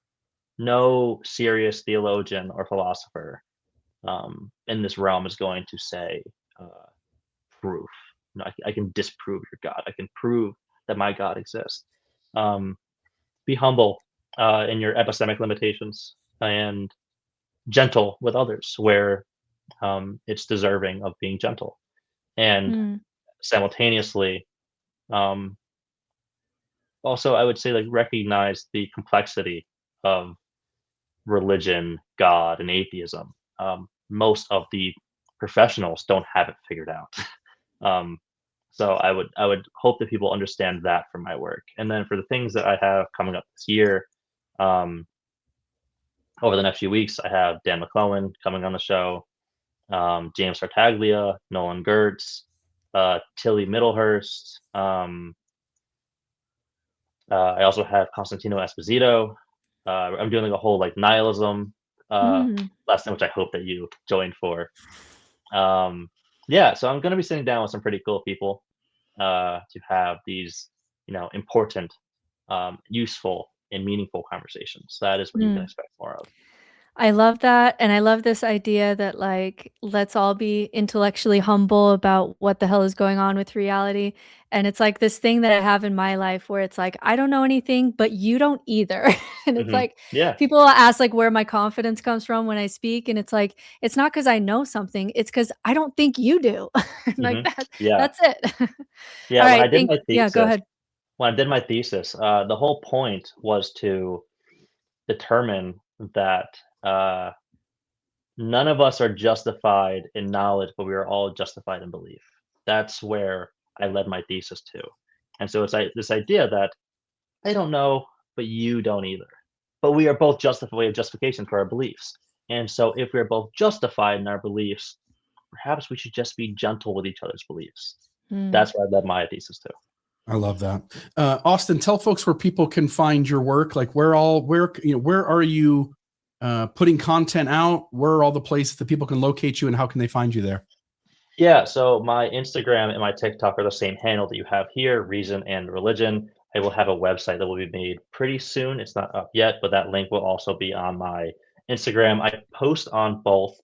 Speaker 2: No serious theologian or philosopher in this realm is going to say proof. No, I can disprove your God. I can prove that my God exists. Um, be humble in your epistemic limitations and gentle with others where it's deserving of being gentle. And
Speaker 1: Hmm.
Speaker 2: simultaneously, um, also, I would say, like, recognize the complexity of religion, God, and atheism. Most of the professionals don't have it figured out. um, so I would hope that people understand that from my work. And then for the things that I have coming up this year, um, over the next few weeks, I have Dan McClellan coming on the show, James Tartaglia, Nolan Gertz, Tilly Middlehurst. I also have Constantino Esposito. I'm doing like a whole like nihilism
Speaker 1: Hmm.
Speaker 2: lesson, which I hope that you joined for. Yeah, so I'm going to be sitting down with some pretty cool people to have these, important, useful, and meaningful conversations. That is what you can expect more of.
Speaker 1: I love that, and I love this idea that, like, let's all be intellectually humble about what the hell is going on with reality, and it's like this thing that I have in my life where it's like, "I don't know anything, but you don't either." And it's
Speaker 2: Hmm.
Speaker 1: like,
Speaker 2: Yeah.
Speaker 1: people will ask, like, where my confidence comes from when I speak, and it's like, it's not because I know something, it's because I don't think you do. Like,
Speaker 2: Hmm. Yeah.
Speaker 1: that's it.
Speaker 2: Yeah.
Speaker 1: Alright, yeah, go ahead.
Speaker 2: When I did my thesis, the whole point was to determine that uh, none of us are justified in knowledge, but we are all justified in belief. That's where I led my thesis to. And so it's like this idea that I don't know, but you don't either. But we are both justified. We have justification for our beliefs. And so if we're both justified in our beliefs, perhaps we should just be gentle with each other's beliefs.
Speaker 1: Mm.
Speaker 2: That's where I led my thesis to.
Speaker 3: I love that. Austin, tell folks where people can find your work. Like where are you putting content out? Where are all the places that people can locate you, and how can they find you there?
Speaker 2: Yeah, so my Instagram and my TikTok are the same handle that you have here, Reason and Religion. I will have a website that will be made pretty soon. It's not up yet, but that link will also be on my Instagram. I post on both.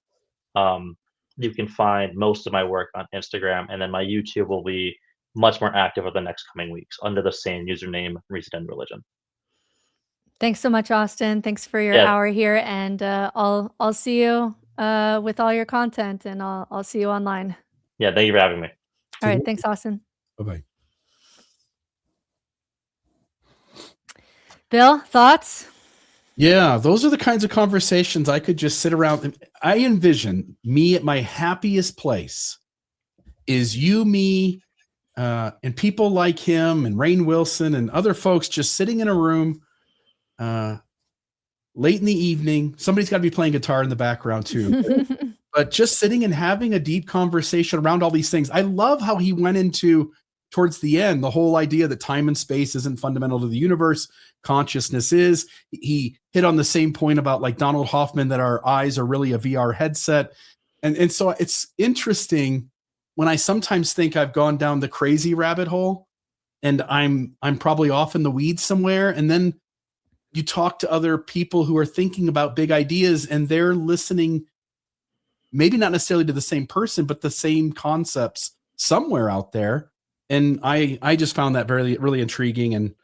Speaker 2: Um, you can find most of my work on Instagram, and then my YouTube will be much more active over the next coming weeks under the same username, Reason and Religion.
Speaker 1: Thanks so much, Austin. Thanks for your
Speaker 2: Yeah,
Speaker 1: hour here, and I'll see you with all your content, and I'll see you online.
Speaker 2: yeah. Thank you for having me.
Speaker 1: All right, thanks, Austin.
Speaker 3: Bye-bye.
Speaker 1: Bill, thoughts?
Speaker 3: Yeah, those are the kinds of conversations I could just sit around. I envision me at my happiest place is you, me, and people like him and Rainn Wilson and other folks just sitting in a room late in the evening. Somebody's got to be playing guitar in the background too. But just sitting and having a deep conversation around all these things. I love how he went into, towards the end, the whole idea that time and space isn't fundamental to the universe. Consciousness is. He hit on the same point about like Donald Hoffman, that our eyes are really a VR headset. And so it's interesting when I sometimes think I've gone down the crazy rabbit hole and I'm probably off in the weeds somewhere. And then you talk to other people who are thinking about big ideas and they're listening, maybe not necessarily to the same person, but the same concepts somewhere out there. And I just found that really intriguing and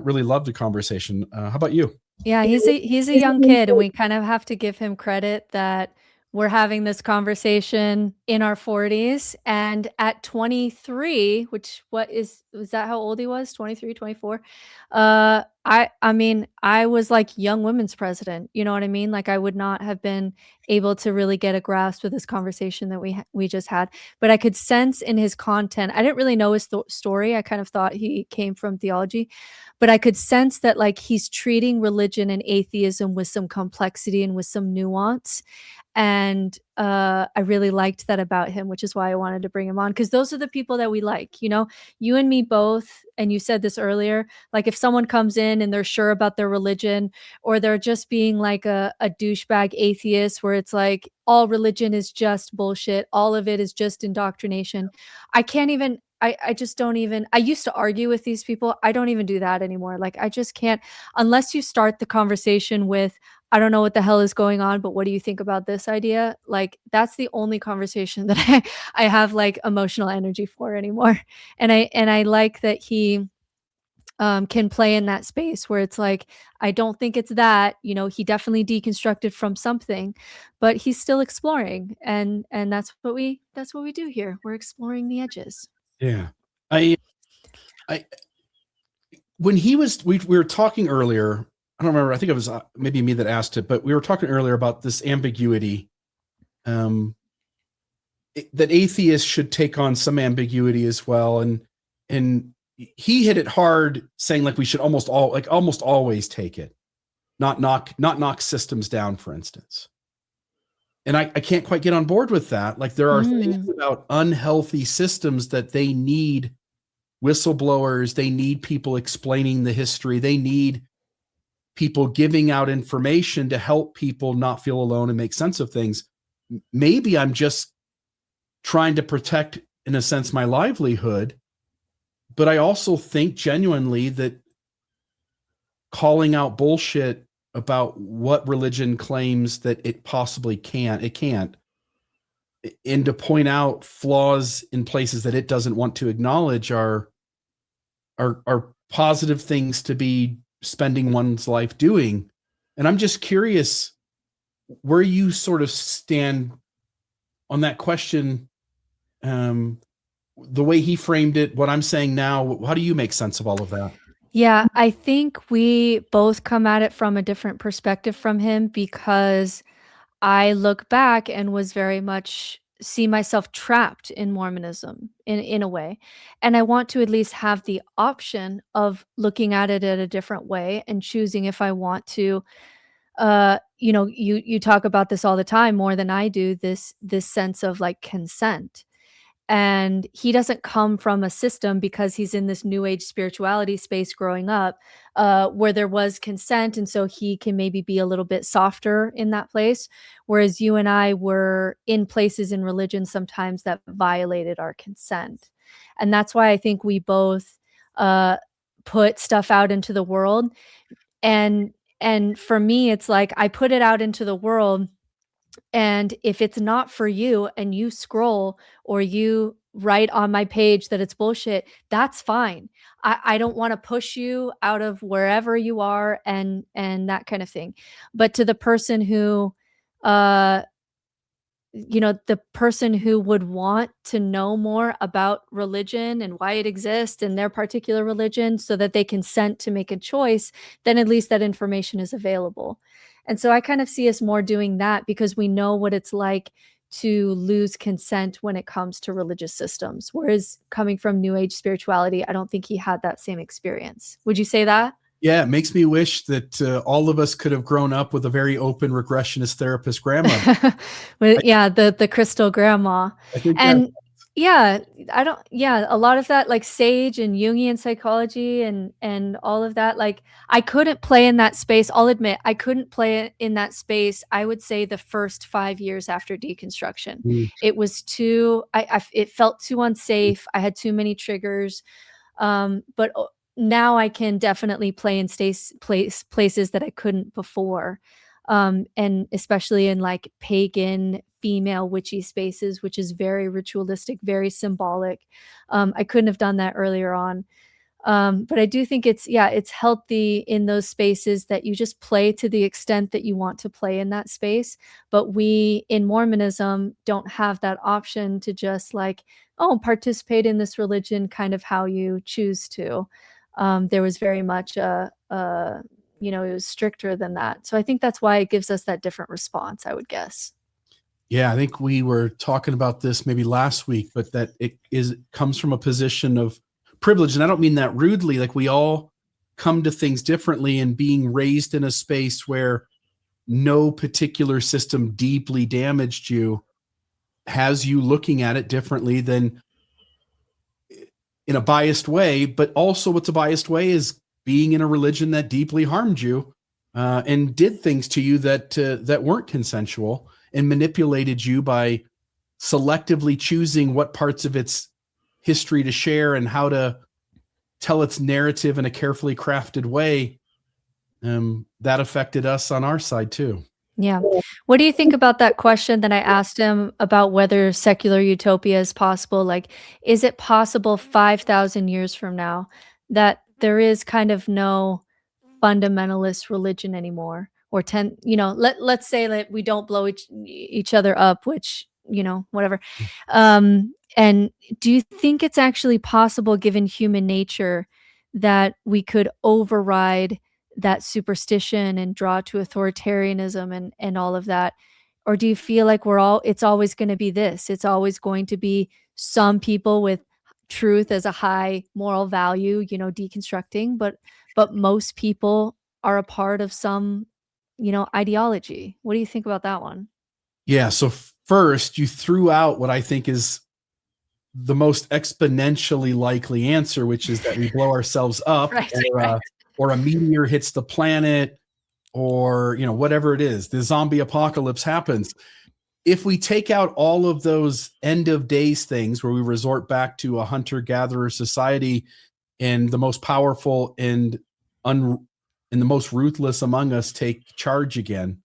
Speaker 3: really loved the conversation. How about you?
Speaker 1: Yeah, he's a young kid, and we kind of have to give him credit that we're having this conversation in our 40s, and at 23, was that how old he was? 23, 24. I mean, I was like young women's president, you know what I mean? Like I would not have been able to really get a grasp of this conversation that we just had, but I could sense in his content. I didn't really know his story. I kind of thought he came from theology, but I could sense that like he's treating religion and atheism with some complexity and with some nuance. And I really liked that about him, which is why I wanted to bring him on, because those are the people that we like, you know, you and me both. And you said this earlier, like if someone comes in and they're sure about their religion, or they're just being like a douchebag atheist where it's like all religion is just bullshit, all of it is just indoctrination. I can't even, I just don't even, I used to argue with these people. I don't even do that anymore. Like I just can't, unless you start the conversation with, I don't know what the hell is going on, but what do you think about this idea? Like that's the only conversation that I have like emotional energy for anymore. And I like that he can play in that space where it's like, I don't think it's that, you know, he definitely deconstructed from something, but he's still exploring. And that's what we do here. We're exploring the edges.
Speaker 3: Yeah. I when he was, we were talking earlier, I don't remember, I think it was maybe me that asked it, but we were talking earlier about this ambiguity, that atheists should take on some ambiguity as well. And he hit it hard, saying like we should almost always take it, not knock systems down, for instance. And I can't quite get on board with that. Like there are things about unhealthy systems that they need whistleblowers, they need people explaining the history, they need people giving out information to help people not feel alone and make sense of things. Maybe I'm just trying to protect, in a sense, my livelihood, but I also think genuinely that calling out bullshit about what religion claims that it possibly can't, and to point out flaws in places that it doesn't want to acknowledge are positive things to be spending one's life doing. And I'm just curious where you sort of stand on that question. The way he framed it, what I'm saying now, how do you make sense of all of that?
Speaker 1: Yeah, I think we both come at it from a different perspective from him, because I look back and was very much see myself trapped in Mormonism in a way. And I want to at least have the option of looking at it in a different way and choosing if I want to. You know, you talk about this all the time, more than I do, this sense of like consent. And he doesn't come from a system, because he's in this new age spirituality space growing up, where there was consent, and so he can maybe be a little bit softer in that place, whereas you and I were in places in religion sometimes that violated our consent. And that's why I think we both put stuff out into the world. And for me, it's like I put it out into the world, and if it's not for you and you scroll or you write on my page that it's bullshit, that's fine. I don't want to push you out of wherever you are and that kind of thing. But to the person who, you know, the person who would want to know more about religion and why it exists and their particular religion so that they consent to make a choice, then at least that information is available. And so I kind of see us more doing that, because we know what it's like to lose consent when it comes to religious systems. Whereas coming from New Age spirituality, I don't think he had that same experience. Would you say that?
Speaker 3: Yeah, it makes me wish that all of us could have grown up with a very open regressionist therapist grandmother.
Speaker 1: Yeah, the crystal grandma.
Speaker 3: I think
Speaker 1: And yeah, a lot of that, like Sage and Jungian psychology and all of that, like I couldn't play in that space. I'll admit I couldn't play in that space. I would say the first 5 years after deconstruction, it was too, it felt too unsafe. I had too many triggers. But now I can definitely play in places that I couldn't before. And especially in like pagan female witchy spaces, which is very ritualistic, very symbolic. I couldn't have done that earlier on. But I do think it's healthy in those spaces that you just play to the extent that you want to play in that space. But we in Mormonism don't have that option to just like, oh, participate in this religion kind of how you choose to. There was very much it was stricter than that. So I think that's why it gives us that different response, I would guess.
Speaker 3: Yeah, I think we were talking about this maybe last week, but that it comes from a position of privilege. And I don't mean that rudely. Like, we all come to things differently, and being raised in a space where no particular system deeply damaged you has you looking at it differently than in a biased way. But also what's a biased way is being in a religion that deeply harmed you and did things to you that weren't consensual and manipulated you by selectively choosing what parts of its history to share and how to tell its narrative in a carefully crafted way. That affected us on our side too.
Speaker 1: Yeah. What do you think about that question that I asked him about whether secular utopia is possible? Like, is it possible 5,000 years from now that there is kind of no fundamentalist religion anymore? Or let's say that we don't blow each other up, which, whatever. And do you think it's actually possible, given human nature, that we could override that superstition and draw to authoritarianism and all of that? Or do you feel like it's always going to be this? It's always going to be some people with truth as a high moral value, deconstructing, but most people are a part of some, ideology. What do you think about that one?
Speaker 3: Yeah. So first, you threw out what I think is the most exponentially likely answer, which is that we blow ourselves up,
Speaker 1: Right.
Speaker 3: or a meteor hits the planet, or whatever it is, the zombie apocalypse happens. If we take out all of those end of days things where we resort back to a hunter-gatherer society, and the most powerful and the most ruthless among us take charge again.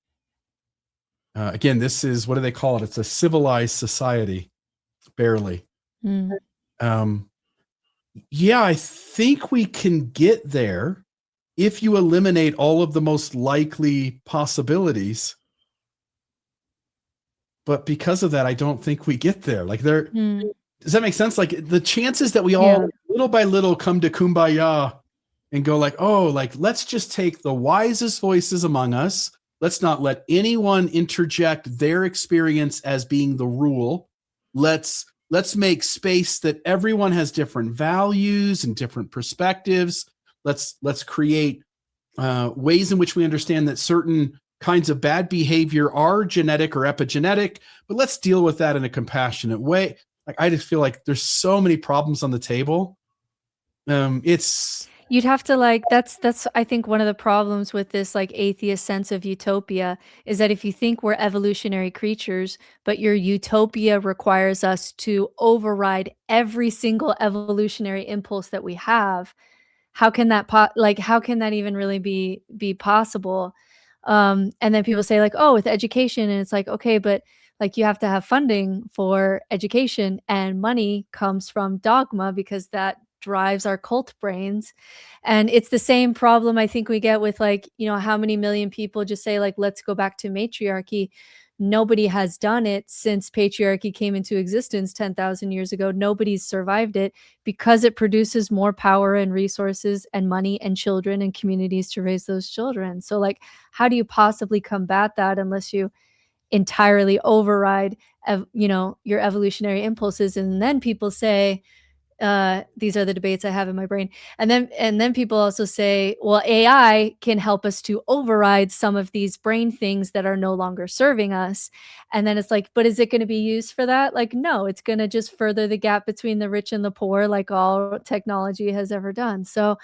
Speaker 3: Again, this is, what do they call it? It's a civilized society, barely. Yeah, I think we can get there if you eliminate all of the most likely possibilities. But because of that, I don't think we get there. Like, does that make sense? Like, the chances that we all little by little come to kumbaya and go like, oh, like, let's just take the wisest voices among us. Let's not let anyone interject their experience as being the rule. Let's make space that everyone has different values and different perspectives. Let's create ways in which we understand that certain kinds of bad behavior are genetic or epigenetic, but let's deal with that in a compassionate way. Like, I just feel like there's so many problems on the table.
Speaker 1: You'd have to that's I think one of the problems with this atheist sense of utopia is that if you think we're evolutionary creatures, but your utopia requires us to override every single evolutionary impulse that we have, how can that how can that even really be possible? And then people say oh, with education, and it's like, okay, but you have to have funding for education, and money comes from dogma because that drives our cult brains. And it's the same problem I think we get with how many million people just say let's go back to matriarchy. Nobody has done it since patriarchy came into existence 10,000 years ago. Nobody's survived it because it produces more power and resources and money and children and communities to raise those children. So how do you possibly combat that unless you entirely override your evolutionary impulses? And then people say, these are the debates I have in my brain. And then people also say, well, AI can help us to override some of these brain things that are no longer serving us. And then it's but is it going to be used for that? No, it's going to just further the gap between the rich and the poor, like all technology has ever done. So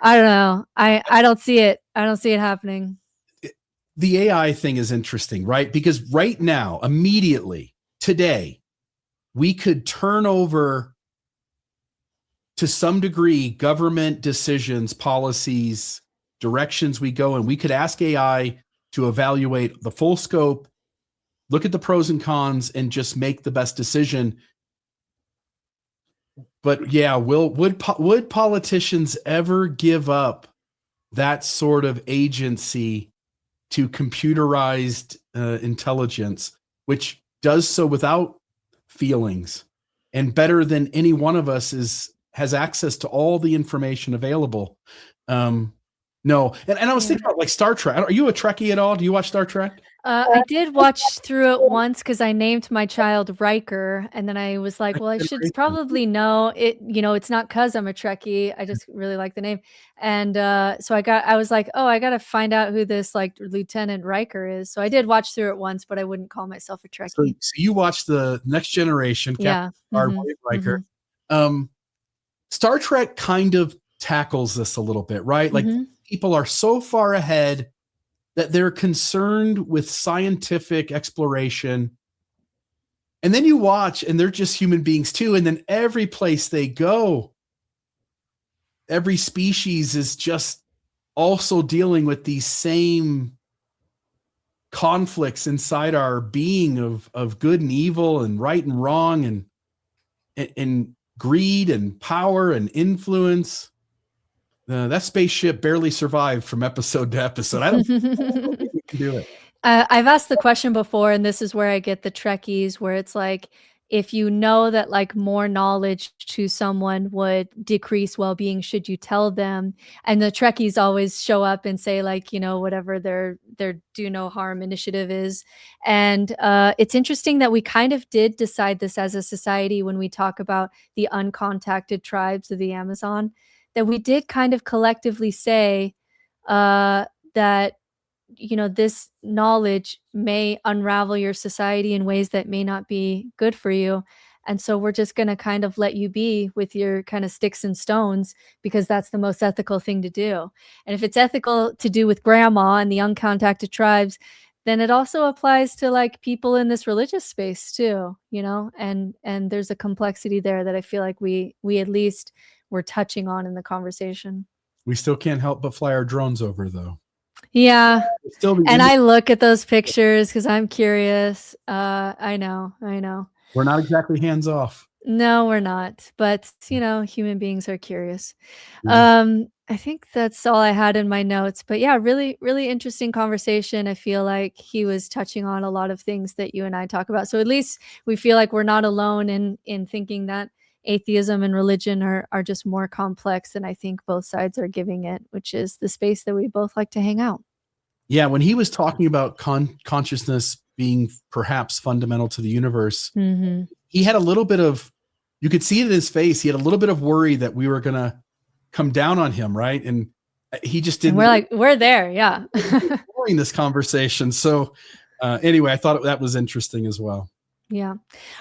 Speaker 1: I don't know. I don't see it. I don't see it happening.
Speaker 3: The AI thing is interesting, right? Because right now, immediately, today, we could turn over to some degree government decisions, policies, directions we go in. We could ask AI to evaluate the full scope, look at the pros and cons, and just make the best decision. But yeah, would politicians ever give up that sort of agency to computerized intelligence, which does so without feelings, and better than any one of us has access to all the information available? No. And I was thinking about like Star Trek. Are you a Trekkie at all? Do you watch Star Trek?
Speaker 1: I did watch through it once because I named my child Riker, and then I was like, well, I should probably know it. It's not because I'm a Trekkie. I just really like the name. And so I was like, oh, I got to find out who this like Lieutenant Riker is. So I did watch through it once, but I wouldn't call myself a Trekkie.
Speaker 3: So you watch the Next Generation,
Speaker 1: Yeah.
Speaker 3: Captain Riker. Star Trek kind of tackles this a little bit, right? Like people are so far ahead that they're concerned with scientific exploration. And then you watch and they're just human beings too. And then every place they go, every species is just also dealing with these same conflicts inside our being of good and evil and right and wrong and greed and power and influence. That spaceship barely survived from episode to episode. I don't think we can do it.
Speaker 1: I've asked the question before, and this is where I get the Trekkies, where it's like, if you know that like more knowledge to someone would decrease well-being, should you tell them? And the Trekkies always show up and say like, whatever their do no harm initiative is. And it's interesting that we kind of did decide this as a society when we talk about the uncontacted tribes of the Amazon, that we did kind of collectively say that, this knowledge may unravel your society in ways that may not be good for you. And so we're just going to kind of let you be with your kind of sticks and stones because that's the most ethical thing to do. And if it's ethical to do with grandma and the uncontacted tribes, then it also applies to like people in this religious space too, and there's a complexity there that I feel like we at least were touching on in the conversation.
Speaker 3: We still can't help but fly our drones over though.
Speaker 1: Yeah. And I look at those pictures because I'm curious. I know.
Speaker 3: We're not exactly hands off.
Speaker 1: No, we're not. But, human beings are curious. I think that's all I had in my notes. But yeah, really, really interesting conversation. I feel like he was touching on a lot of things that you and I talk about. So at least we feel like we're not alone in thinking that atheism and religion are just more complex than I think both sides are giving it, which is the space that we both like to hang out.
Speaker 3: Yeah, when he was talking about consciousness being perhaps fundamental to the universe, he had a little bit of, you could see it in his face, he had a little bit of worry that we were going to come down on him, right? And he just didn't.
Speaker 1: And we're like, we're there, yeah.
Speaker 3: During this conversation. So anyway, I thought that was interesting as well.
Speaker 1: Yeah.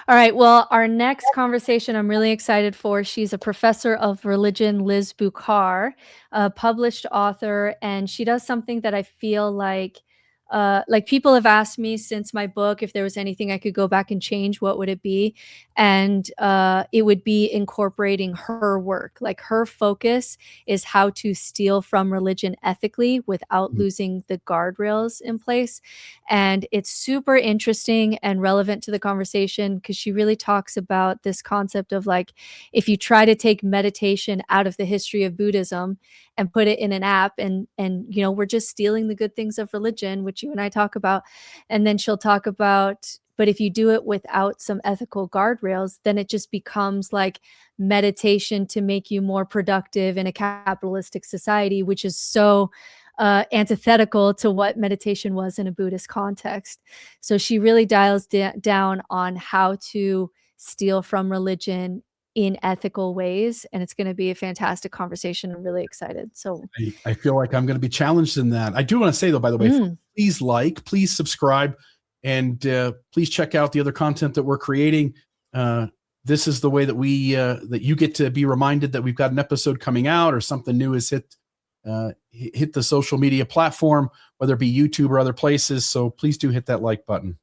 Speaker 1: All right. Well, our next conversation I'm really excited for. She's a professor of religion, Liz Bukhar, a published author, and she does something that I feel like people have asked me since my book, if there was anything I could go back and change, what would it be? And it would be incorporating her work. Like her focus is how to steal from religion ethically without losing the guardrails in place. And it's super interesting and relevant to the conversation because she really talks about this concept of like, if you try to take meditation out of the history of Buddhism and put it in an app and we're just stealing the good things of religion, which you and I talk about. And then she'll talk about, but if you do it without some ethical guardrails, then it just becomes like meditation to make you more productive in a capitalistic society, which is so antithetical to what meditation was in a Buddhist context. So she really dials down on how to steal from religion in ethical ways. And it's going to be a fantastic conversation. I'm really excited. So
Speaker 3: I feel like I'm going to be challenged in that. I do want to say though, by the way, please subscribe and please check out the other content that we're creating. This is the way that that you get to be reminded that we've got an episode coming out or something new has hit the social media platform, whether it be YouTube or other places. So please do hit that like button.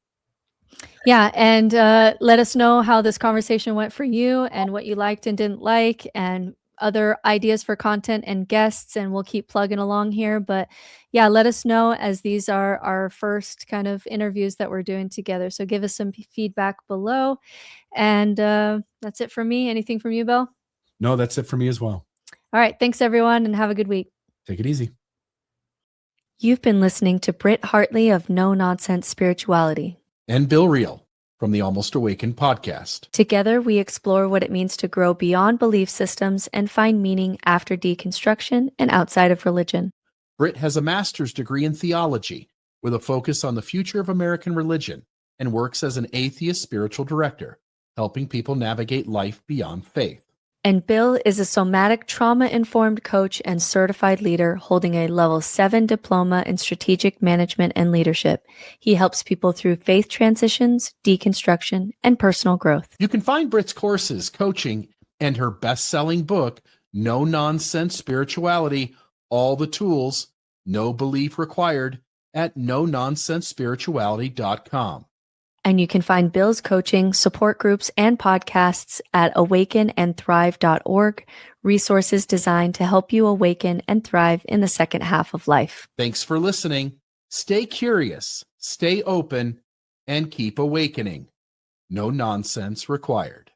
Speaker 1: Yeah. And let us know how this conversation went for you and what you liked and didn't like and other ideas for content and guests. And we'll keep plugging along here. But yeah, let us know as these are our first kind of interviews that we're doing together. So give us some feedback below. And that's it for me. Anything from you, Bill?
Speaker 3: No, that's it for me as well.
Speaker 1: All right. Thanks, everyone, and have a good week.
Speaker 3: Take it easy.
Speaker 1: You've been listening to Britt Hartley of No Nonsense Spirituality.
Speaker 3: And Bill Reel from the Almost Awakened podcast.
Speaker 1: Together, we explore what it means to grow beyond belief systems and find meaning after deconstruction and outside of religion.
Speaker 3: Britt has a master's degree in theology with a focus on the future of American religion and works as an atheist spiritual director, helping people navigate life beyond faith.
Speaker 1: And Bill is a somatic trauma-informed coach and certified leader holding a level 7 diploma in strategic management and leadership. He helps people through faith transitions, deconstruction, and personal growth.
Speaker 3: You can find Britt's courses, coaching, and her best-selling book, No Nonsense Spirituality, all the tools, no belief required, at nononsensespirituality.com.
Speaker 1: And you can find Bill's coaching, support groups, and podcasts at awakenandthrive.org, resources designed to help you awaken and thrive in the second half of life.
Speaker 3: Thanks for listening. Stay curious, stay open, and keep awakening. No nonsense required.